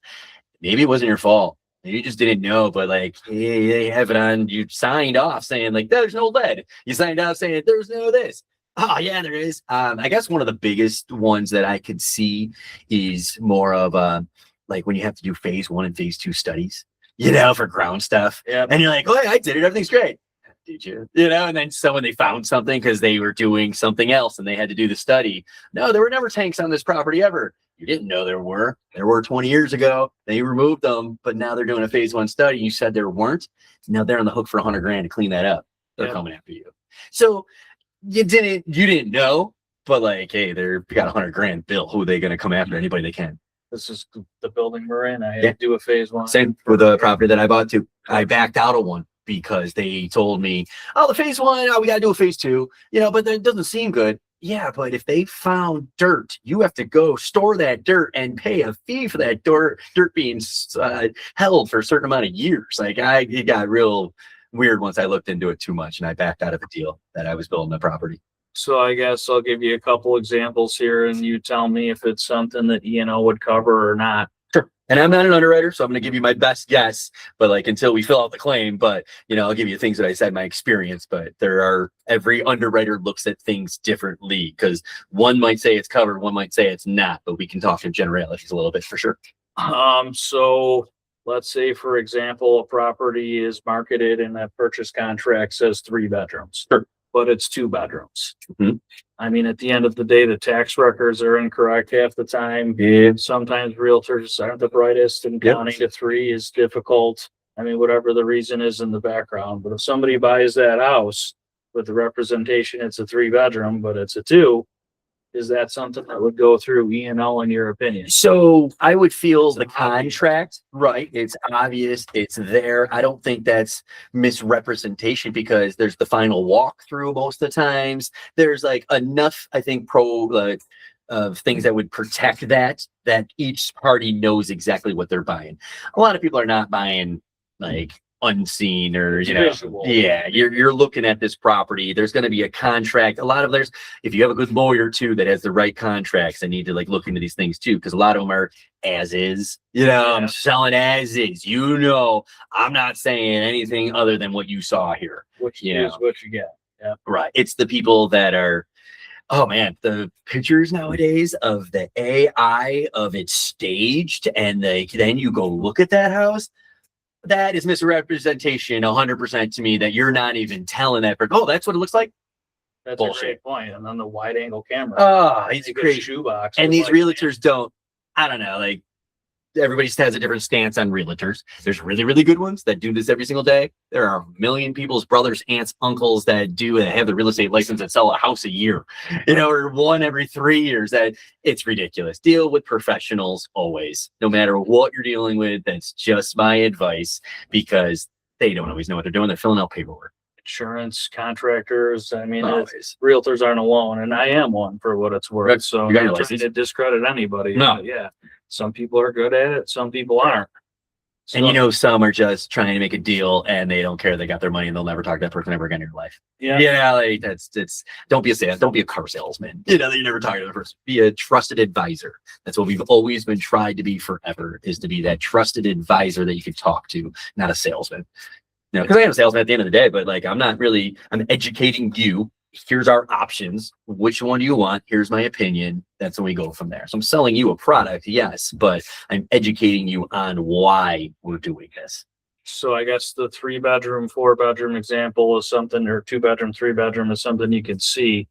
Maybe it wasn't your fault. Maybe you just didn't know, but like, hey, they have it on, you signed off saying like, there's no lead. You signed off saying there's no this. Oh yeah, there is. I guess one of the biggest ones that I could see is more of like when you have to do phase 1 and phase 2 studies, for ground stuff. Yeah. And you're like, oh, I did it. Everything's great. Did you? And then they found something because they were doing something else and they had to do the study. No, there were never tanks on this property ever. You didn't know there were 20 years ago. They removed them, but now they're doing a phase 1 study. You said there weren't. Now they're on the hook for $100,000 to clean that up. They're coming after you. So you didn't know, but like, hey, they're got $100,000 bill. Who are they going to come after? Anybody they can. This is the building we're in. I had to do a phase 1. Same with the property that I bought too. I backed out of one because they told me, oh, the phase one, oh, we got to do a phase two, but it doesn't seem good. Yeah, but if they found dirt, you have to go store that dirt and pay a fee for that dirt being held for a certain amount of years. Like it got real weird once I looked into it too much and I backed out of the deal that I was building the property. So I guess I'll give you a couple examples here and you tell me if it's something that E&O would cover or not. Sure. And I'm not an underwriter, so I'm going to give you my best guess, but like until we fill out the claim, but I'll give you things that I said, my experience, but every underwriter looks at things differently because one might say it's covered, one might say it's not, but we can talk in generalities a little bit for sure. So let's say, for example, a property is marketed and that purchase contract says 3 bedrooms. Sure. But it's 2 bedrooms. Mm-hmm. I mean, at the end of the day, the tax records are incorrect half the time. Yeah. Sometimes realtors aren't the brightest, and counting to 3 is difficult. I mean, whatever the reason is in the background. But if somebody buys that house with the representation, it's a 3 bedroom, but it's a 2, is that something that would go through E&O in your opinion? So I would feel the It's obvious. contract, right? It's obvious, it's there. I don't think that's misrepresentation because there's the final walkthrough most of the times. There's like enough, I think, of things that would protect that each party knows exactly what they're buying. A lot of people are not buying like unseen or Visual. yeah, you're looking at this property. There's going to be a contract. If you have a good lawyer too that has the right contracts, I need to like look into these things too, because a lot of them are as is. I'm selling as is. I'm not saying anything other than what you saw here. What you use, what you get. Yeah, right. It's the people that are, oh man, the pictures nowadays of the AI of it staged, and then you go look at that house. That is misrepresentation 100% to me, that you're not even telling that person, oh, that's what it looks like. that's Bullshit. a great point. And then the wide angle camera. Oh, it's It's a crazy. shoebox. And with, these like, realtors don't, I don't know, like everybody just has a different stance on realtors. There's really, really good ones that do this every single day. There are a million people's brothers, aunts, uncles that have the real estate license that sell a house a year, or one every 3 years. That it's ridiculous. Deal with professionals always, no matter what you're dealing with. That's just my advice, because they don't always know what they're doing. They're filling out paperwork. Insurance contractors. I mean, Always. realtors aren't alone, and I am one for what it's worth. Right. So You got I'm your not trying license? to discredit anybody. No. But yeah, some people are good at it, some people aren't. And some are just trying to make a deal and they don't care. They got their money and they'll never talk to that person ever again in your life. yeah, Like don't be a car salesman. You never talk to the person. Be a trusted advisor. That's what we've always been tried to be forever, is to be that trusted advisor that you can talk to, not a salesman. Because I am a salesman at the end of the day, but like I'm educating you. Here's our options. Which one do you want? Here's my opinion. That's when we go from there. So I'm selling you a product, yes, but I'm educating you on why we're doing this. So I guess the 3 bedroom, 4 bedroom example is something, or 2 bedroom, 3 bedroom is something you can see.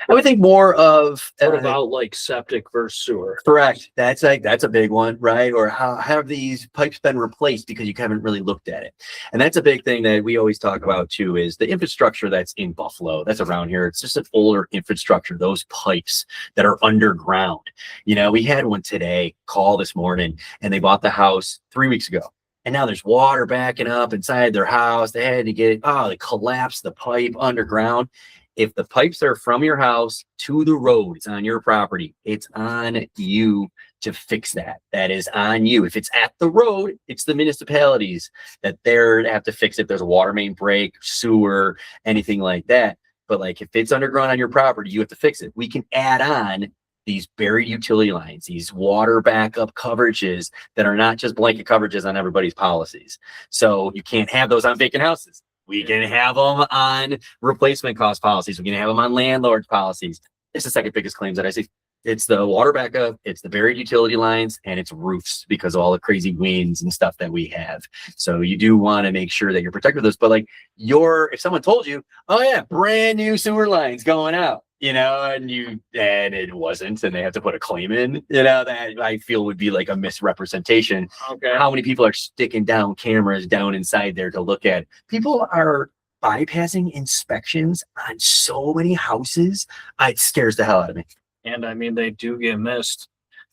I would think more of What about like septic versus sewer? correct. That's a big one, right? Or how have these pipes been replaced because you haven't really looked at it? And that's a big thing that we always talk about too, is the infrastructure that's in Buffalo, that's around here. It's just an older infrastructure, those pipes that are underground. We had one today call this morning, and they bought the house 3 weeks ago. And now there's water backing up inside their house. They had to they collapsed the pipe underground. If the pipes are from your house to the road, it's on your property. It's on you to fix that. That is on you. If it's at the road, it's the municipalities that they're to have to fix it. If there's a water main break, sewer, anything like that. But like if it's underground on your property, you have to fix it. We can add on these buried utility lines, these water backup coverages that are not just blanket coverages on everybody's policies. So you can't have those on vacant houses. We can have them on replacement cost policies. We can have them on landlord policies. It's the second biggest claims that I see. It's the water backup, it's the buried utility lines, and it's roofs because of all the crazy winds and stuff that we have. So you do want to make sure that you're protected with this. But like if someone told you, oh yeah, brand new sewer lines going out, and it wasn't, and they have to put a claim in, that I feel would be like a misrepresentation. Okay. How many people are sticking down cameras down inside there to look at? People are bypassing inspections on so many houses. It scares the hell out of me. And I mean, they do get missed.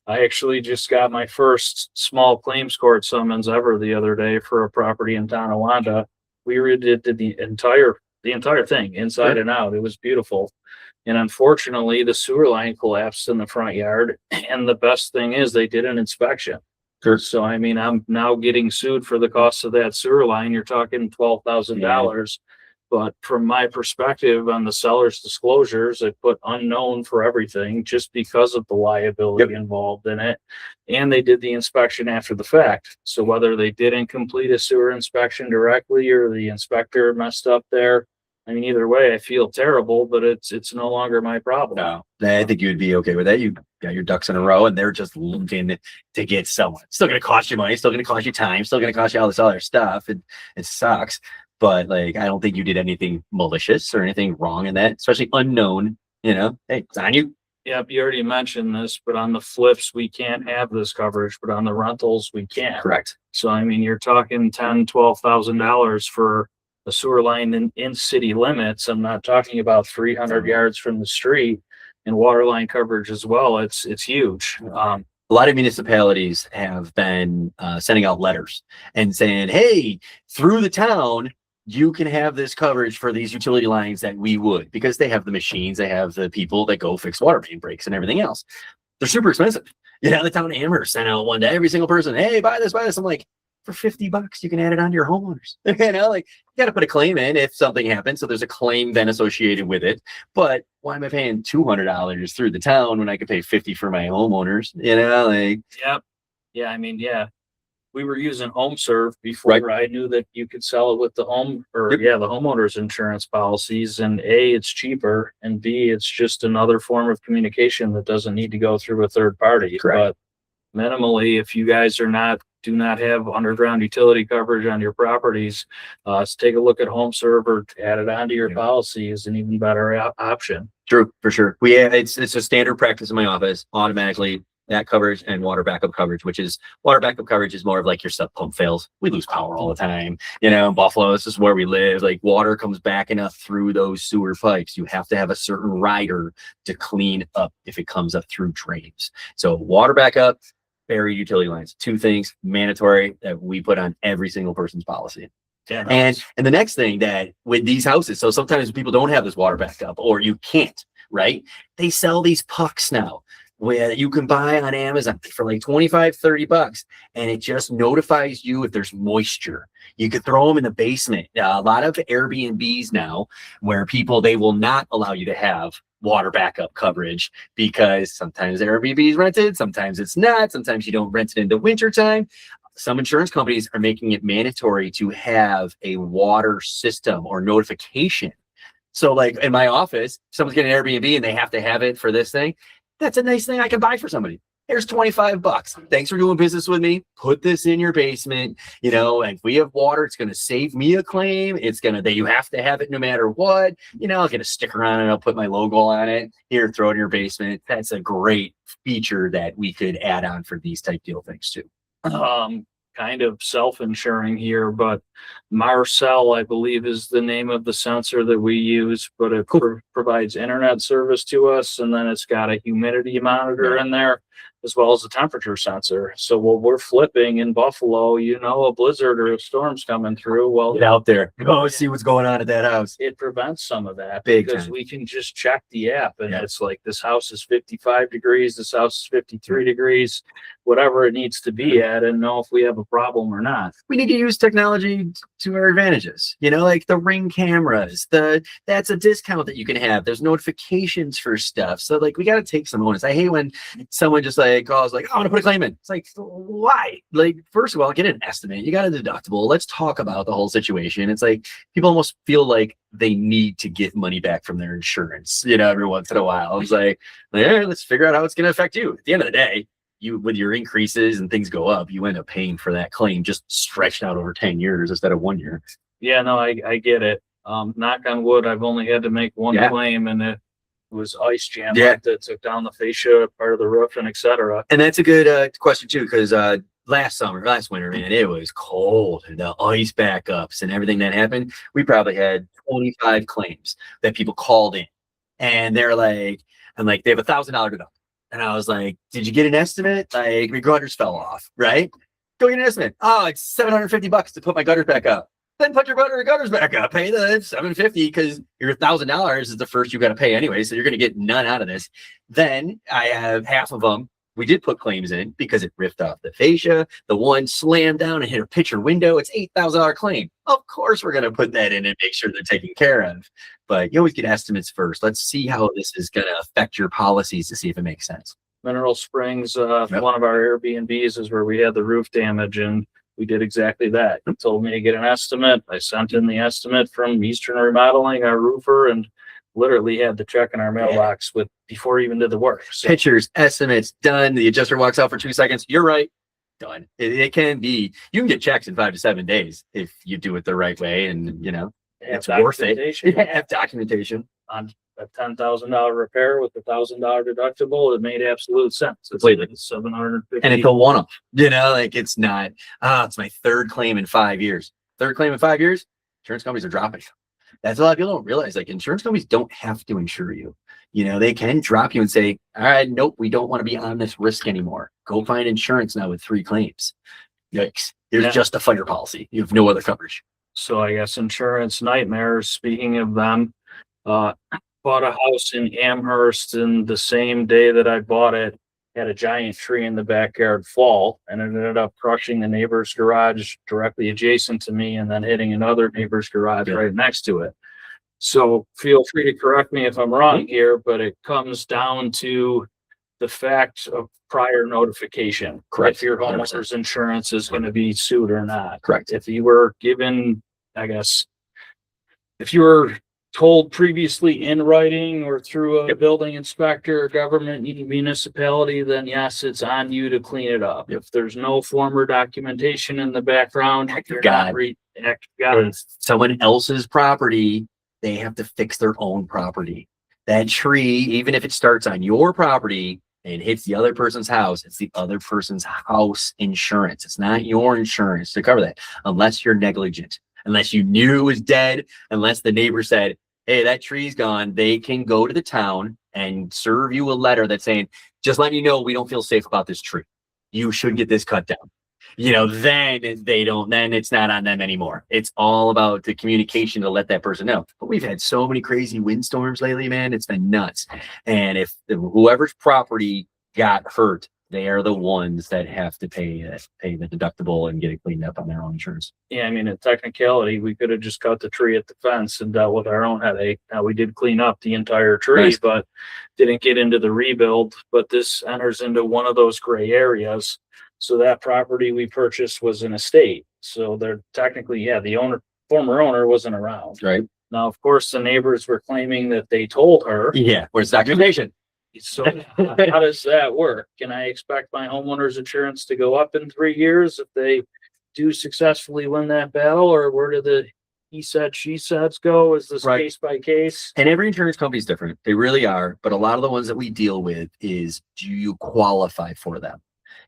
I actually just got my first small claims court summons ever the other day for a property in Tonawanda. We redid the entire thing inside and out. It was beautiful. And unfortunately, the sewer line collapsed in the front yard. And the best thing is they did an inspection. Sure. So, I mean, I'm now getting sued for the cost of that sewer line. You're talking $12,000. But from my perspective on the seller's disclosures, I put unknown for everything just because of the liability involved in it. And they did the inspection after the fact. So whether they didn't complete a sewer inspection directly or the inspector messed up there, I mean, either way, I feel terrible, but it's no longer my problem. No, I think you would be okay with that. You got your ducks in a row, and they're just looking to get someone. It's still going to cost you money. It's still going to cost you time. Still going to cost you all this other stuff. It sucks, but like I don't think you did anything malicious or anything wrong in that, especially unknown. You know, hey, it's on you. Yep, you already mentioned this, but on the flips, we can't have this coverage, but on the rentals, we can. Correct. So I mean, you're talking $10,000-$12,000 for a sewer line in city limits. I'm not talking about 300 yards from the street, and water line coverage as well. It's huge. A lot of municipalities have been sending out letters and saying, hey, through the town, you can have this coverage for these utility lines that we would, because they have the machines, they have the people that go fix water main breaks and everything else. They're super expensive. You know, the town of Amherst sent out one to every single person, hey, buy this. I'm like, for $50, you can add it on to your homeowners. You know, like you got to put a claim in if something happens. So there's a claim then associated with it. But why am I paying $200 through the town when I could pay $50 for my homeowners? You know, like. Yep. Yeah. I mean, yeah, we were using HomeServe before I knew that you could sell it with the the homeowners insurance policies. And A, it's cheaper, and B, it's just another form of communication that doesn't need to go through a third party. Correct. But minimally, if you guys do not have underground utility coverage on your properties, take a look at HomeServe or add it onto your policy is an even better option. True, for sure. It's a standard practice in my office, automatically that coverage and water backup coverage, which is water backup coverage is more of like your sub pump fails. We lose power all the time. You know, in Buffalo, this is where we live. Like water comes backing up through those sewer pipes. You have to have a certain rider to clean up if it comes up through drains. So water backup, buried utility lines, two things mandatory that we put on every single person's policy. Yeah, and the next thing that with these houses, so sometimes people don't have this water backup or you can't, right? They sell these pucks now where you can buy on Amazon for like $25-$30, and it just notifies you if there's moisture. You could throw them in the basement. A lot of Airbnbs now where they will not allow you to have water backup coverage because sometimes Airbnb is rented, sometimes it's not, sometimes you don't rent it in the wintertime. Some insurance companies are making it mandatory to have a water system or notification. So like in my office, someone's getting an Airbnb and they have to have it for this thing. That's a nice thing I can buy for somebody. Here's $25. Thanks for doing business with me. Put this in your basement. You know, and if we have water, it's going to save me a claim. It's going to, you have to have it no matter what. You know, I'll get a sticker on it. I'll put my logo on it. Here, throw it in your basement. That's a great feature that we could add on for these type deal things too. Kind of self-insuring here, but Marcel, I believe, is the name of the sensor that we use, but it provides internet service to us. And then it's got a humidity monitor in there, as well as a temperature sensor. So while we're flipping in Buffalo, you know, a blizzard or a storm's coming through. Well, get out there, go see what's going on at that house. It prevents some of that because we can just check the app and it's like, this house is 55 degrees, this house is 53 degrees, whatever it needs to be at, and know if we have a problem or not. We need to use technology to our advantages, you know, like the Ring cameras, that's a discount that you can have. There's notifications for stuff. So like, we got to take some onus. I hate when someone just like calls like, I want to put a claim in. It's like, why? Like, first of all, get an estimate. You got a deductible. Let's talk about the whole situation. It's like, people almost feel like they need to get money back from their insurance, you know, every once in a while. It's like, hey, let's figure out how it's going to affect you. At the end of the day, you, with your increases and things go up, you end up paying for that claim just stretched out over 10 years instead of 1 year. Yeah, no, I get it. Knock on wood, I've only had to make one claim, and it was ice jam that took down the fascia, part of the roof, and etc. And that's a good question too, because last winter, man, it was cold and the ice backups and everything that happened. We probably had 25 claims that people called in, and they're like, they have $1,000 deductible. And I was like, did you get an estimate? Like, your gutters fell off, right? Go get an estimate. Oh, it's $750 to put my gutters back up. then put your gutters back up. Pay the $750 because your $1,000 is the first you got to pay anyway. So you're going to get none out of this. Then I have half of them. We did put claims in because it ripped off the fascia. The one slammed down and hit a picture window. It's $8,000 claim. Of course, we're going to put that in and make sure they're taken care of. But you always get estimates first. Let's see how this is going to affect your policies to see if it makes sense. Mineral Springs, one of our Airbnbs is where we had the roof damage, and we did exactly that. He told me to get an estimate. I sent in the estimate from Eastern Remodeling, our roofer, and literally had the check in our mailbox before he even did the work. So, pictures, estimates, done. The adjuster walks out for 2 seconds. You're right. Done. It can be, you can get checks in 5 to 7 days if you do it the right way, and it's worth it. Have documentation. On a $10,000 repair with a $1,000 deductible, it made absolute sense. It's Completely. $750. And it's a one-off. It's not. It's my third claim in 5 years. Third claim in 5 years. Insurance companies are dropping. That's a lot of people don't realize. Like, insurance companies don't have to insure you. They can drop you and say, all right, nope, we don't want to be on this risk anymore. Go find insurance now with 3 claims. Yikes. There's just a fire policy. You have no other coverage. So I guess insurance nightmares, speaking of them, bought a house in Amherst, and the same day that I bought it, had a giant tree in the backyard fall, and it ended up crushing the neighbor's garage directly adjacent to me and then hitting another neighbor's garage right next to it. So feel free to correct me if I'm wrong here, but it comes down to the fact of prior notification. Correct. If your homeowner's insurance is going to be sued or not. Correct. If you were given, if you were told previously in writing or through a building inspector or government municipality, then yes, it's on you to clean it up. If there's no former documentation in the background, you're not It's someone else's property. They have to fix their own property. That tree, even if it starts on your property and hits the other person's house, it's the other person's house insurance. It's not your insurance to cover that, unless you're negligent, unless you knew it was dead, unless the neighbor said, hey, that tree's gone. They can go to the town and serve you a letter that's saying, just letting you know, we don't feel safe about this tree. You should get this cut down. Then it's not on them anymore. It's all about the communication to let that person know. But we've had so many crazy windstorms lately, man. It's been nuts. And if whoever's property got hurt, they are the ones that have to pay the deductible and get it cleaned up on their own insurance. Yeah, in technicality, we could have just cut the tree at the fence and dealt with our own headache. Now, we did clean up the entire tree, but didn't get into the rebuild. But this enters into one of those gray areas. So that property we purchased was an estate. So they're technically, the former owner wasn't around. Right. Now, of course, the neighbors were claiming that they told her. Yeah, where's documentation? So how does that work? Can I expect my homeowner's insurance to go up in 3 years if they do successfully win that battle? Or where do the he said, she said go? Is this case by case? And every insurance company is different. They really are. But a lot of the ones that we deal with is, do you qualify for them?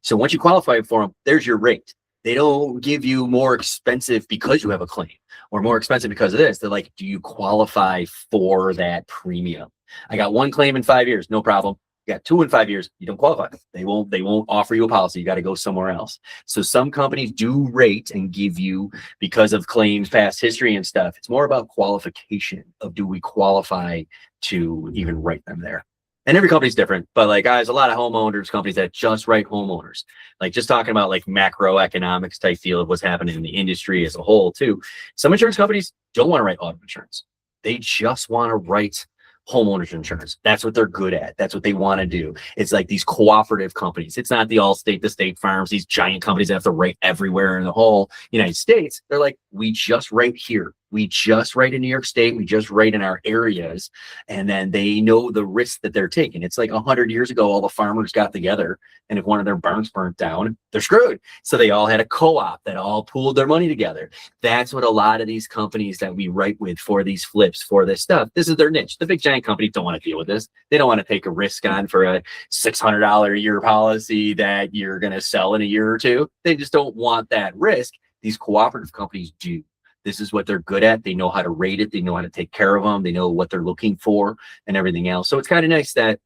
So once you qualify for them, there's your rate. They don't give you more expensive because you have a claim or more expensive because of this. They're like, do you qualify for that premium? I got 1 claim in 5 years, no problem. You got 2 in 5 years, you don't qualify. They won't offer you a policy. You got to go somewhere else. So some companies do rate and give you, because of claims, past history and stuff. It's more about qualification of, do we qualify to even write them there? And every company's different, but there's a lot of homeowners companies that just write homeowners. Just talking about macroeconomics type feel of what's happening in the industry as a whole too. Some insurance companies don't want to write auto insurance. They just want to write homeowners insurance. That's what they're good at. That's what they want to do. It's like these cooperative companies. It's not the Allstate, the State Farms, these giant companies that have to write everywhere in the whole United States. They're like, we just write here. We just write in New York State. We just write in our areas. And then they know the risk that they're taking. It's like 100 years ago, all the farmers got together, and if one of their barns burnt down, they're screwed. So they all had a co-op that all pooled their money together. That's what a lot of these companies that we write with for these flips, for this stuff, this is their niche. The big giant companies don't want to deal with this. They don't want to take a risk on for a $600 a year policy that you're going to sell in a year or two. They just don't want that risk. These cooperative companies do. This is what they're good at. They know how to rate it. They know how to take care of them. They know what they're looking for and everything else. So it's kind of nice that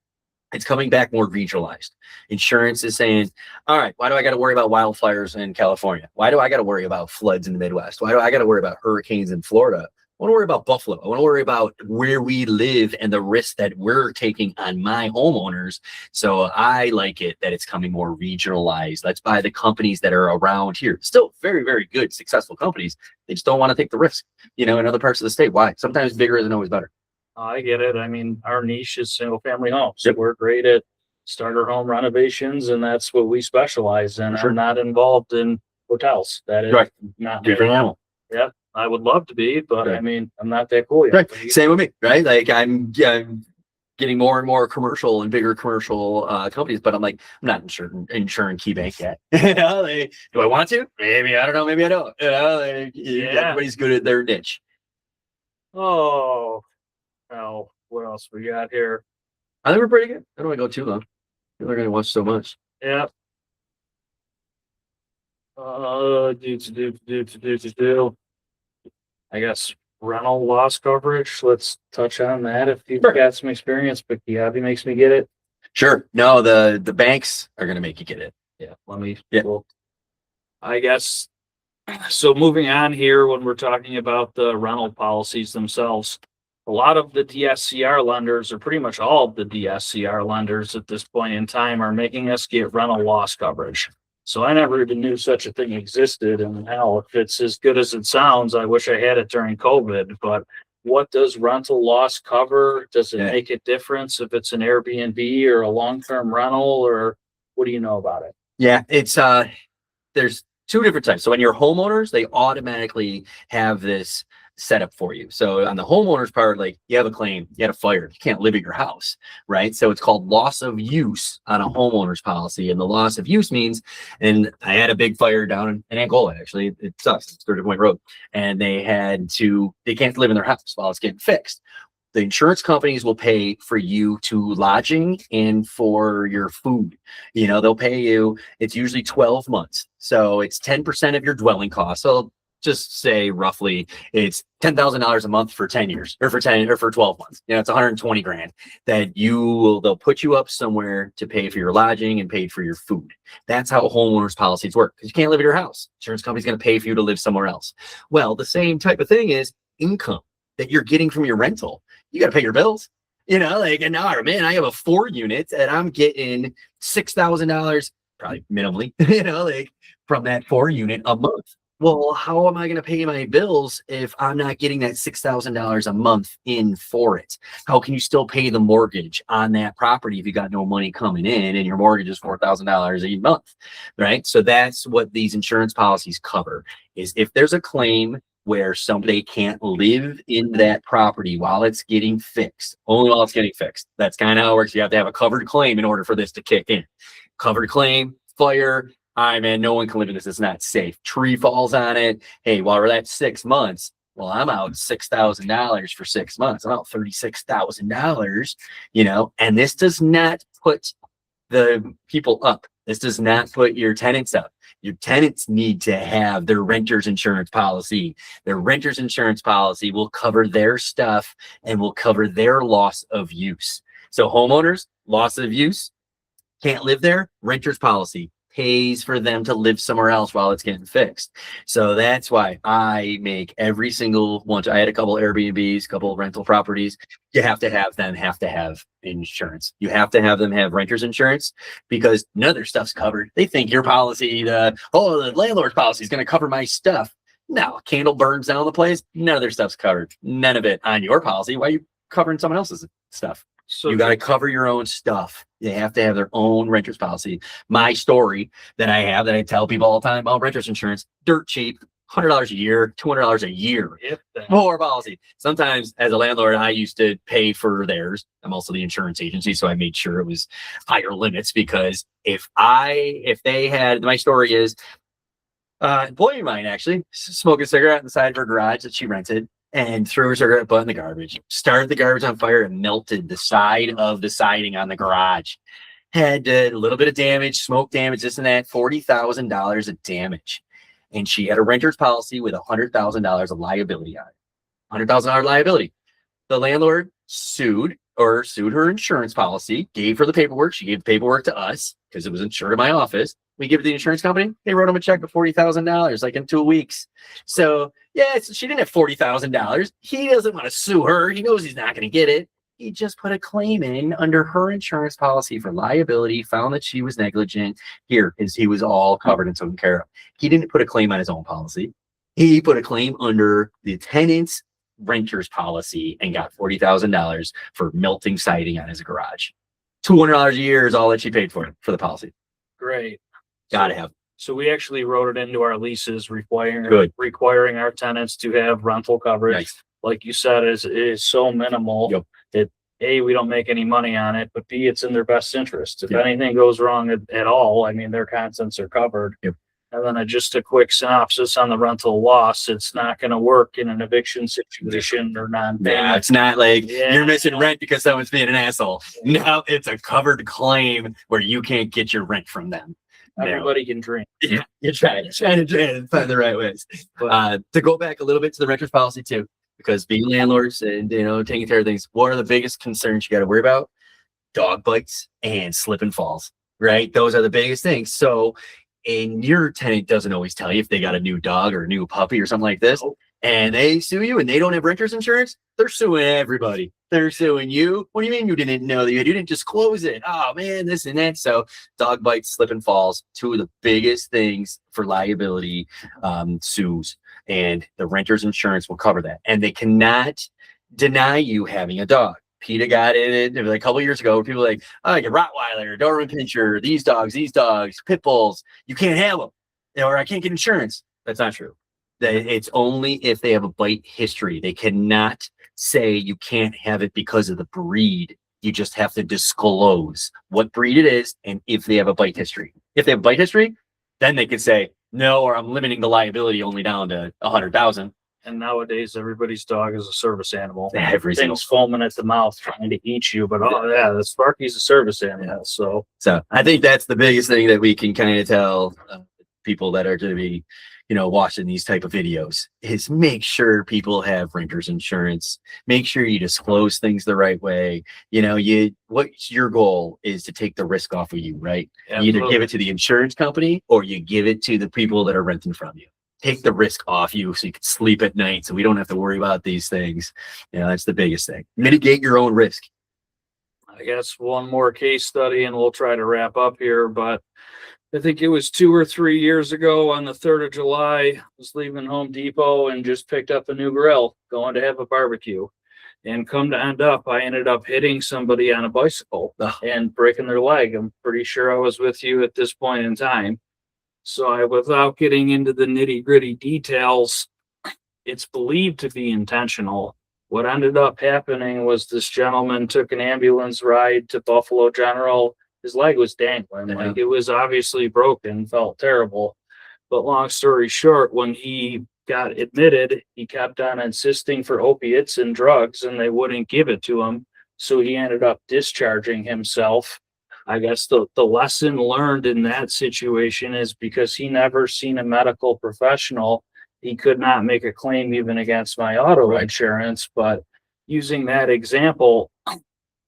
It's coming back more regionalized. Insurance is saying, all right, why do I got to worry about wildfires in California? Why do I got to worry about floods in the Midwest? Why do I got to worry about hurricanes in Florida? I want to worry about Buffalo. I want to worry about where we live and the risks that we're taking on my homeowners. So I like it that it's coming more regionalized. Let's buy the companies that are around here. Still very, very good, successful companies. They just don't want to take the risk, in other parts of the state. Why? Sometimes bigger isn't always better. I get it. I mean, our niche is single family homes. Yep. We're great at starter home renovations, and that's what we specialize in. Sure. I'm not involved in hotels. That is Right. not Different animal. Yeah, I would love to be, but Right. I mean, I'm not that cool yet. Right. Same with me, right? Like I'm getting more and more commercial and bigger commercial companies, but I'm like, I'm not insuring KeyBank yet. Do I want to? Maybe. I don't know. Maybe I don't. Everybody's good at their niche. Oh, what else we got here? I think we're pretty good. I don't want to go too long. People are going to watch so much. Yeah. I guess rental loss coverage. Let's touch on that if you've got some experience, but Kiabi makes me get it. Sure. No, the banks are going to make you get it. Yeah. Yeah. I guess. So moving on here, when we're talking about the rental policies themselves, a lot of the DSCR lenders, or pretty much all of the DSCR lenders at this point in time, are making us get rental loss coverage. So I never even knew such a thing existed. And hell, if it's as good as it sounds, I wish I had it during COVID. But what does rental loss cover? Does it make a difference if it's an Airbnb or a long-term rental, or what do you know about it? Yeah, it's there's two different types. So when you're homeowners, they automatically have this set up for you. So on the homeowners part, like you have a claim, you had a fire, you can't live at your house, right? So it's called loss of use on a homeowner's policy. And the loss of use means, and I had a big fire down in Angola, actually. It sucks. It's 30 Point Road. And they can't live in their house while it's getting fixed. The insurance companies will pay for you to lodging and for your food. They'll pay you, it's usually 12 months. So it's 10% of your dwelling costs. So just say roughly it's $10,000 a month for 10 years or for 12 months. It's 120 grand that they'll put you up somewhere to pay for your lodging and pay for your food. That's how homeowners policies work, because you can't live at your house. Insurance company's going to pay for you to live somewhere else. Well, the same type of thing is income that you're getting from your rental. You got to pay your bills, and now, man, I have a 4 unit and I'm getting $6,000, probably minimally, from that 4 unit a month. Well, how am I going to pay my bills if I'm not getting that $6,000 a month in for it? How can you still pay the mortgage on that property if you got no money coming in and your mortgage is $4,000 a month, right? So that's what these insurance policies cover, is if there's a claim where somebody can't live in that property while it's getting fixed, only while it's getting fixed. That's kind of how it works. You have to have a covered claim in order for this to kick in. Covered claim, fire. Man, no one can live in this. It's not safe. Tree falls on it. Hey, while we're at 6 months, well, I'm out $6,000 for 6 months. I'm out $36,000, and this does not put the people up. This does not put your tenants up. Your tenants need to have their renter's insurance policy. Their renter's insurance policy will cover their stuff and will cover their loss of use. So homeowners, loss of use, can't live there, renter's policy pays for them to live somewhere else while it's getting fixed. So that's why I make every single one. I had a couple Airbnbs, couple rental properties. You have to have insurance. You have to have them have renter's insurance, because none of their stuff's covered. They think your policy, the landlord's policy is going to cover my stuff. No, a candle burns down the place. None of their stuff's covered. None of it on your policy. Why are you covering someone else's stuff? So you got to cover your own stuff. They have to have their own renter's policy. My story that I tell people all the time about renter's insurance, dirt cheap, $100 a year, $200 a year for policy. Sometimes as a landlord, I used to pay for theirs. I'm also the insurance agency, so I made sure it was higher limits, because if they had, my story is, employee of mine actually smoked a cigarette on the side of her garage that she rented, and threw her cigarette butt in the garbage, started the garbage on fire and melted the side of the siding on the garage. Had a little bit of damage, smoke damage, this and that, $40,000 of damage. And she had a renter's policy with $100,000 of liability on it. $100,000 liability. The landlord sued or sued her insurance policy, gave her the paperwork. She gave the paperwork to us because it was insured in my office. We give it to the insurance company. They wrote him a check of $40,000 like in 2 weeks. So yeah, she didn't have $40,000. He doesn't want to sue her. He knows he's not going to get it. He just put a claim in under her insurance policy for liability, found that she was negligent. Here, he was all covered and taken care of. He didn't put a claim on his own policy. He put a claim under the tenant's renter's policy and got $40,000 for melting siding on his garage. $200 a year is all that she paid for the policy. Great. Gotta have. So we actually wrote it into our leases requiring our tenants to have rental coverage. Nice. Like you said, is so minimal. Yep. That A, we don't make any money on it, but B, it's in their best interest. If Yep. anything goes wrong at all, I mean, their contents are covered. Yep. And then just a quick synopsis on the rental loss. It's not going to work in an eviction situation or non-payment. Yeah, it's not like Yeah. you're missing rent because someone's being an asshole. No, it's a covered claim where you can't get your rent from them. Everybody can drink. Yeah, you're trying to find the right ways. To go back a little bit to the renter's policy too, because being landlords and taking care of things, what are the biggest concerns you got to worry about? Dog bites and slip and falls, right? Those are the biggest things. So, and your tenant doesn't always tell you if they got a new dog or a new puppy or something like this, and they sue you and they don't have renter's insurance, they're suing everybody. They're suing you. What do you mean you didn't know that you didn't disclose it? Oh man, this and that. So dog bites, slip and falls, two of the biggest things for liability sues, and the renter's insurance will cover that. And they cannot deny you having a dog. PETA got in it a couple of years ago where people were like, oh, I get Rottweiler, Doberman Pinscher, these dogs, pit bulls. You can't have them. Or I can't get insurance. That's not true. It's only if they have a bite history. They cannot say you can't have it because of the breed. You just have to disclose what breed it is and if they have a bite history. If they have a bite history, then they can say, no, or I'm limiting the liability only down to 100,000. And nowadays, everybody's dog is a service animal. Every single Thing's foaming at the mouth trying to eat you, but the Sparky's a service animal. So I think that's the biggest thing that we can kind of tell people that are going to be, watching these type of videos is make sure people have renter's insurance. Make sure you disclose things the right way. What's your goal is to take the risk off of you, right? You either give it to the insurance company or you give it to the people that are renting from you. Take the risk off you so you can sleep at night so we don't have to worry about these things. That's the biggest thing. Mitigate your own risk. I guess one more case study and we'll try to wrap up here, but I think it was 2 or 3 years ago on the 3rd of July, I was leaving Home Depot and just picked up a new grill, going to have a barbecue. And come to end up, I ended up hitting somebody on a bicycle and breaking their leg. I'm pretty sure I was with you at this point in time. So without getting into the nitty gritty details, it's believed to be intentional. What ended up happening was this gentleman took an ambulance ride to Buffalo General. His leg was dangling, like it was obviously broken, felt terrible. But long story short, when he got admitted, he kept on insisting for opiates and drugs and they wouldn't give it to him. So he ended up discharging himself. I guess the lesson learned in that situation is because he never seen a medical professional, he could not make a claim even against my auto insurance. But using that example,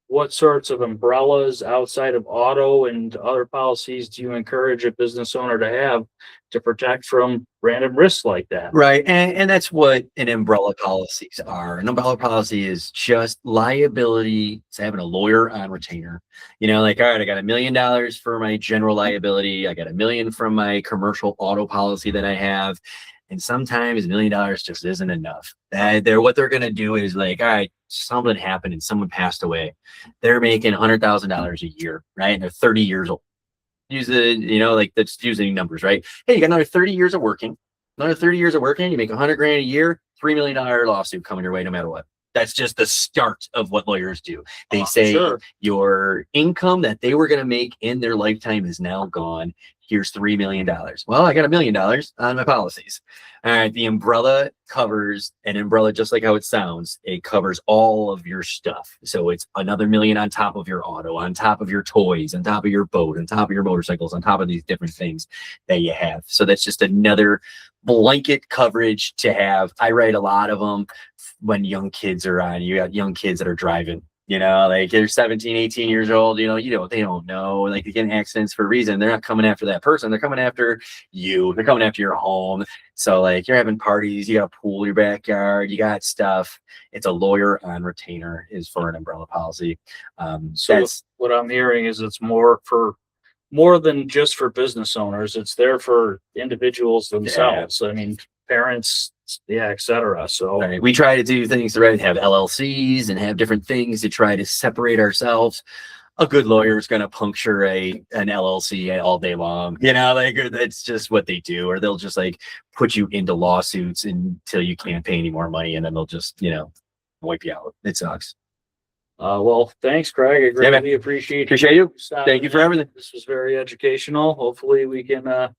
what sorts of umbrellas outside of auto and other policies do you encourage a business owner to have to protect from random risks like that? Right. And that's what an umbrella policies are. An umbrella policy is just liability. It's having a lawyer on retainer. Like, all right, I got $1 million for my general liability. I got $1 million from my commercial auto policy that I have. And sometimes $1 million just isn't enough. What they're going to do is like, all right, something happened and someone passed away. They're making $100,000 a year, right? And they're 30 years old. That's using numbers, right? Hey, you got another 30 years of working. Another 30 years of working, you make $100,000 a year, $3 million lawsuit coming your way no matter what. That's just the start of what lawyers do. They say your income that they were going to make in their lifetime is now gone. Here's $3 million. Well, I got $1 million on my policies. All right. The umbrella covers an umbrella, just like how it sounds. It covers all of your stuff. So it's another $1 million on top of your auto, on top of your toys, on top of your boat, on top of your motorcycles, on top of these different things that you have. So that's just another blanket coverage to have. I write a lot of them when young kids are on. You got young kids that are driving. Like they're 17, 18 years old, they don't know, like they get in accidents for a reason. They're not coming after that person. They're coming after you. They're coming after your home. So like you're having parties, you got a pool in your backyard, you got stuff. It's a lawyer on retainer is for an umbrella policy. So what I'm hearing is it's more than just for business owners. It's there for individuals themselves. I mean, parents, et cetera. So right. We try to do things right, have LLCs and have different things to try to separate ourselves. A good lawyer is going to puncture an LLC all day long. Like that's just what they do, or they'll just like put you into lawsuits until you can't pay any more money, and then they'll just wipe you out. It sucks. Well, thanks, Craig. I greatly appreciate you. Thank you for everything. This was very educational. Hopefully we can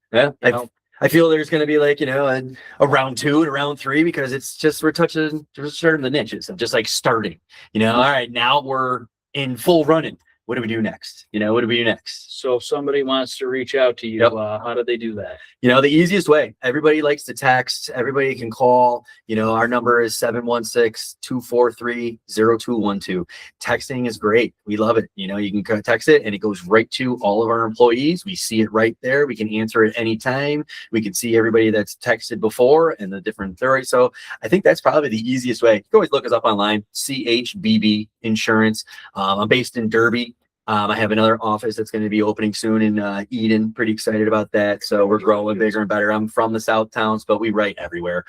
I feel there's going to be like, a round 2 and a round 3, because it's just, we're starting the niches of just like starting, all right, now we're in full running. What do we do next? What do we do next? So if somebody wants to reach out to you, how do they do that? The easiest way, everybody likes to text, everybody can call, our number is 716-243-0212. Texting is great. We love it. You can text it and it goes right to all of our employees. We see it right there. We can answer it anytime. We can see everybody that's texted before and the different theories. So I think that's probably the easiest way. You can always look us up online, CHBB Insurance. I'm based in Derby. I have another office that's going to be opening soon in Eden. Pretty excited about that. So we're growing bigger and better. I'm from the South Towns, but we write everywhere.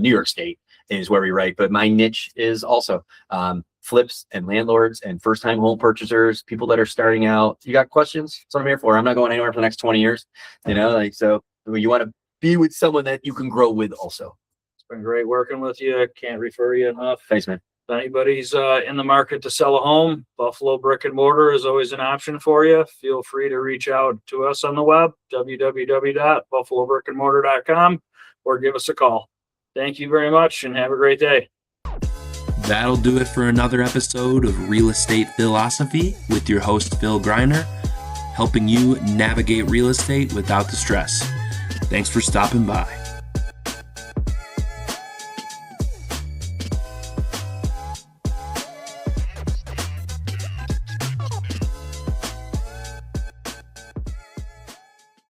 New York State is where we write. But my niche is also flips and landlords and first-time home purchasers, people that are starting out. You got questions? That's what I'm here for. I'm not going anywhere for the next 20 years. So you want to be with someone that you can grow with also. It's been great working with you. I can't refer you enough. Thanks, man. If anybody's in the market to sell a home, Buffalo brick and mortar is always an option for you. Feel free to reach out to us on the web, www.buffalobrickandmortar.com, or give us a call. Thank you very much and have a great day. That'll do it for another episode of Real Estate Phil-osophy with your host, Phil Greiner, helping you navigate real estate without the stress. Thanks for stopping by.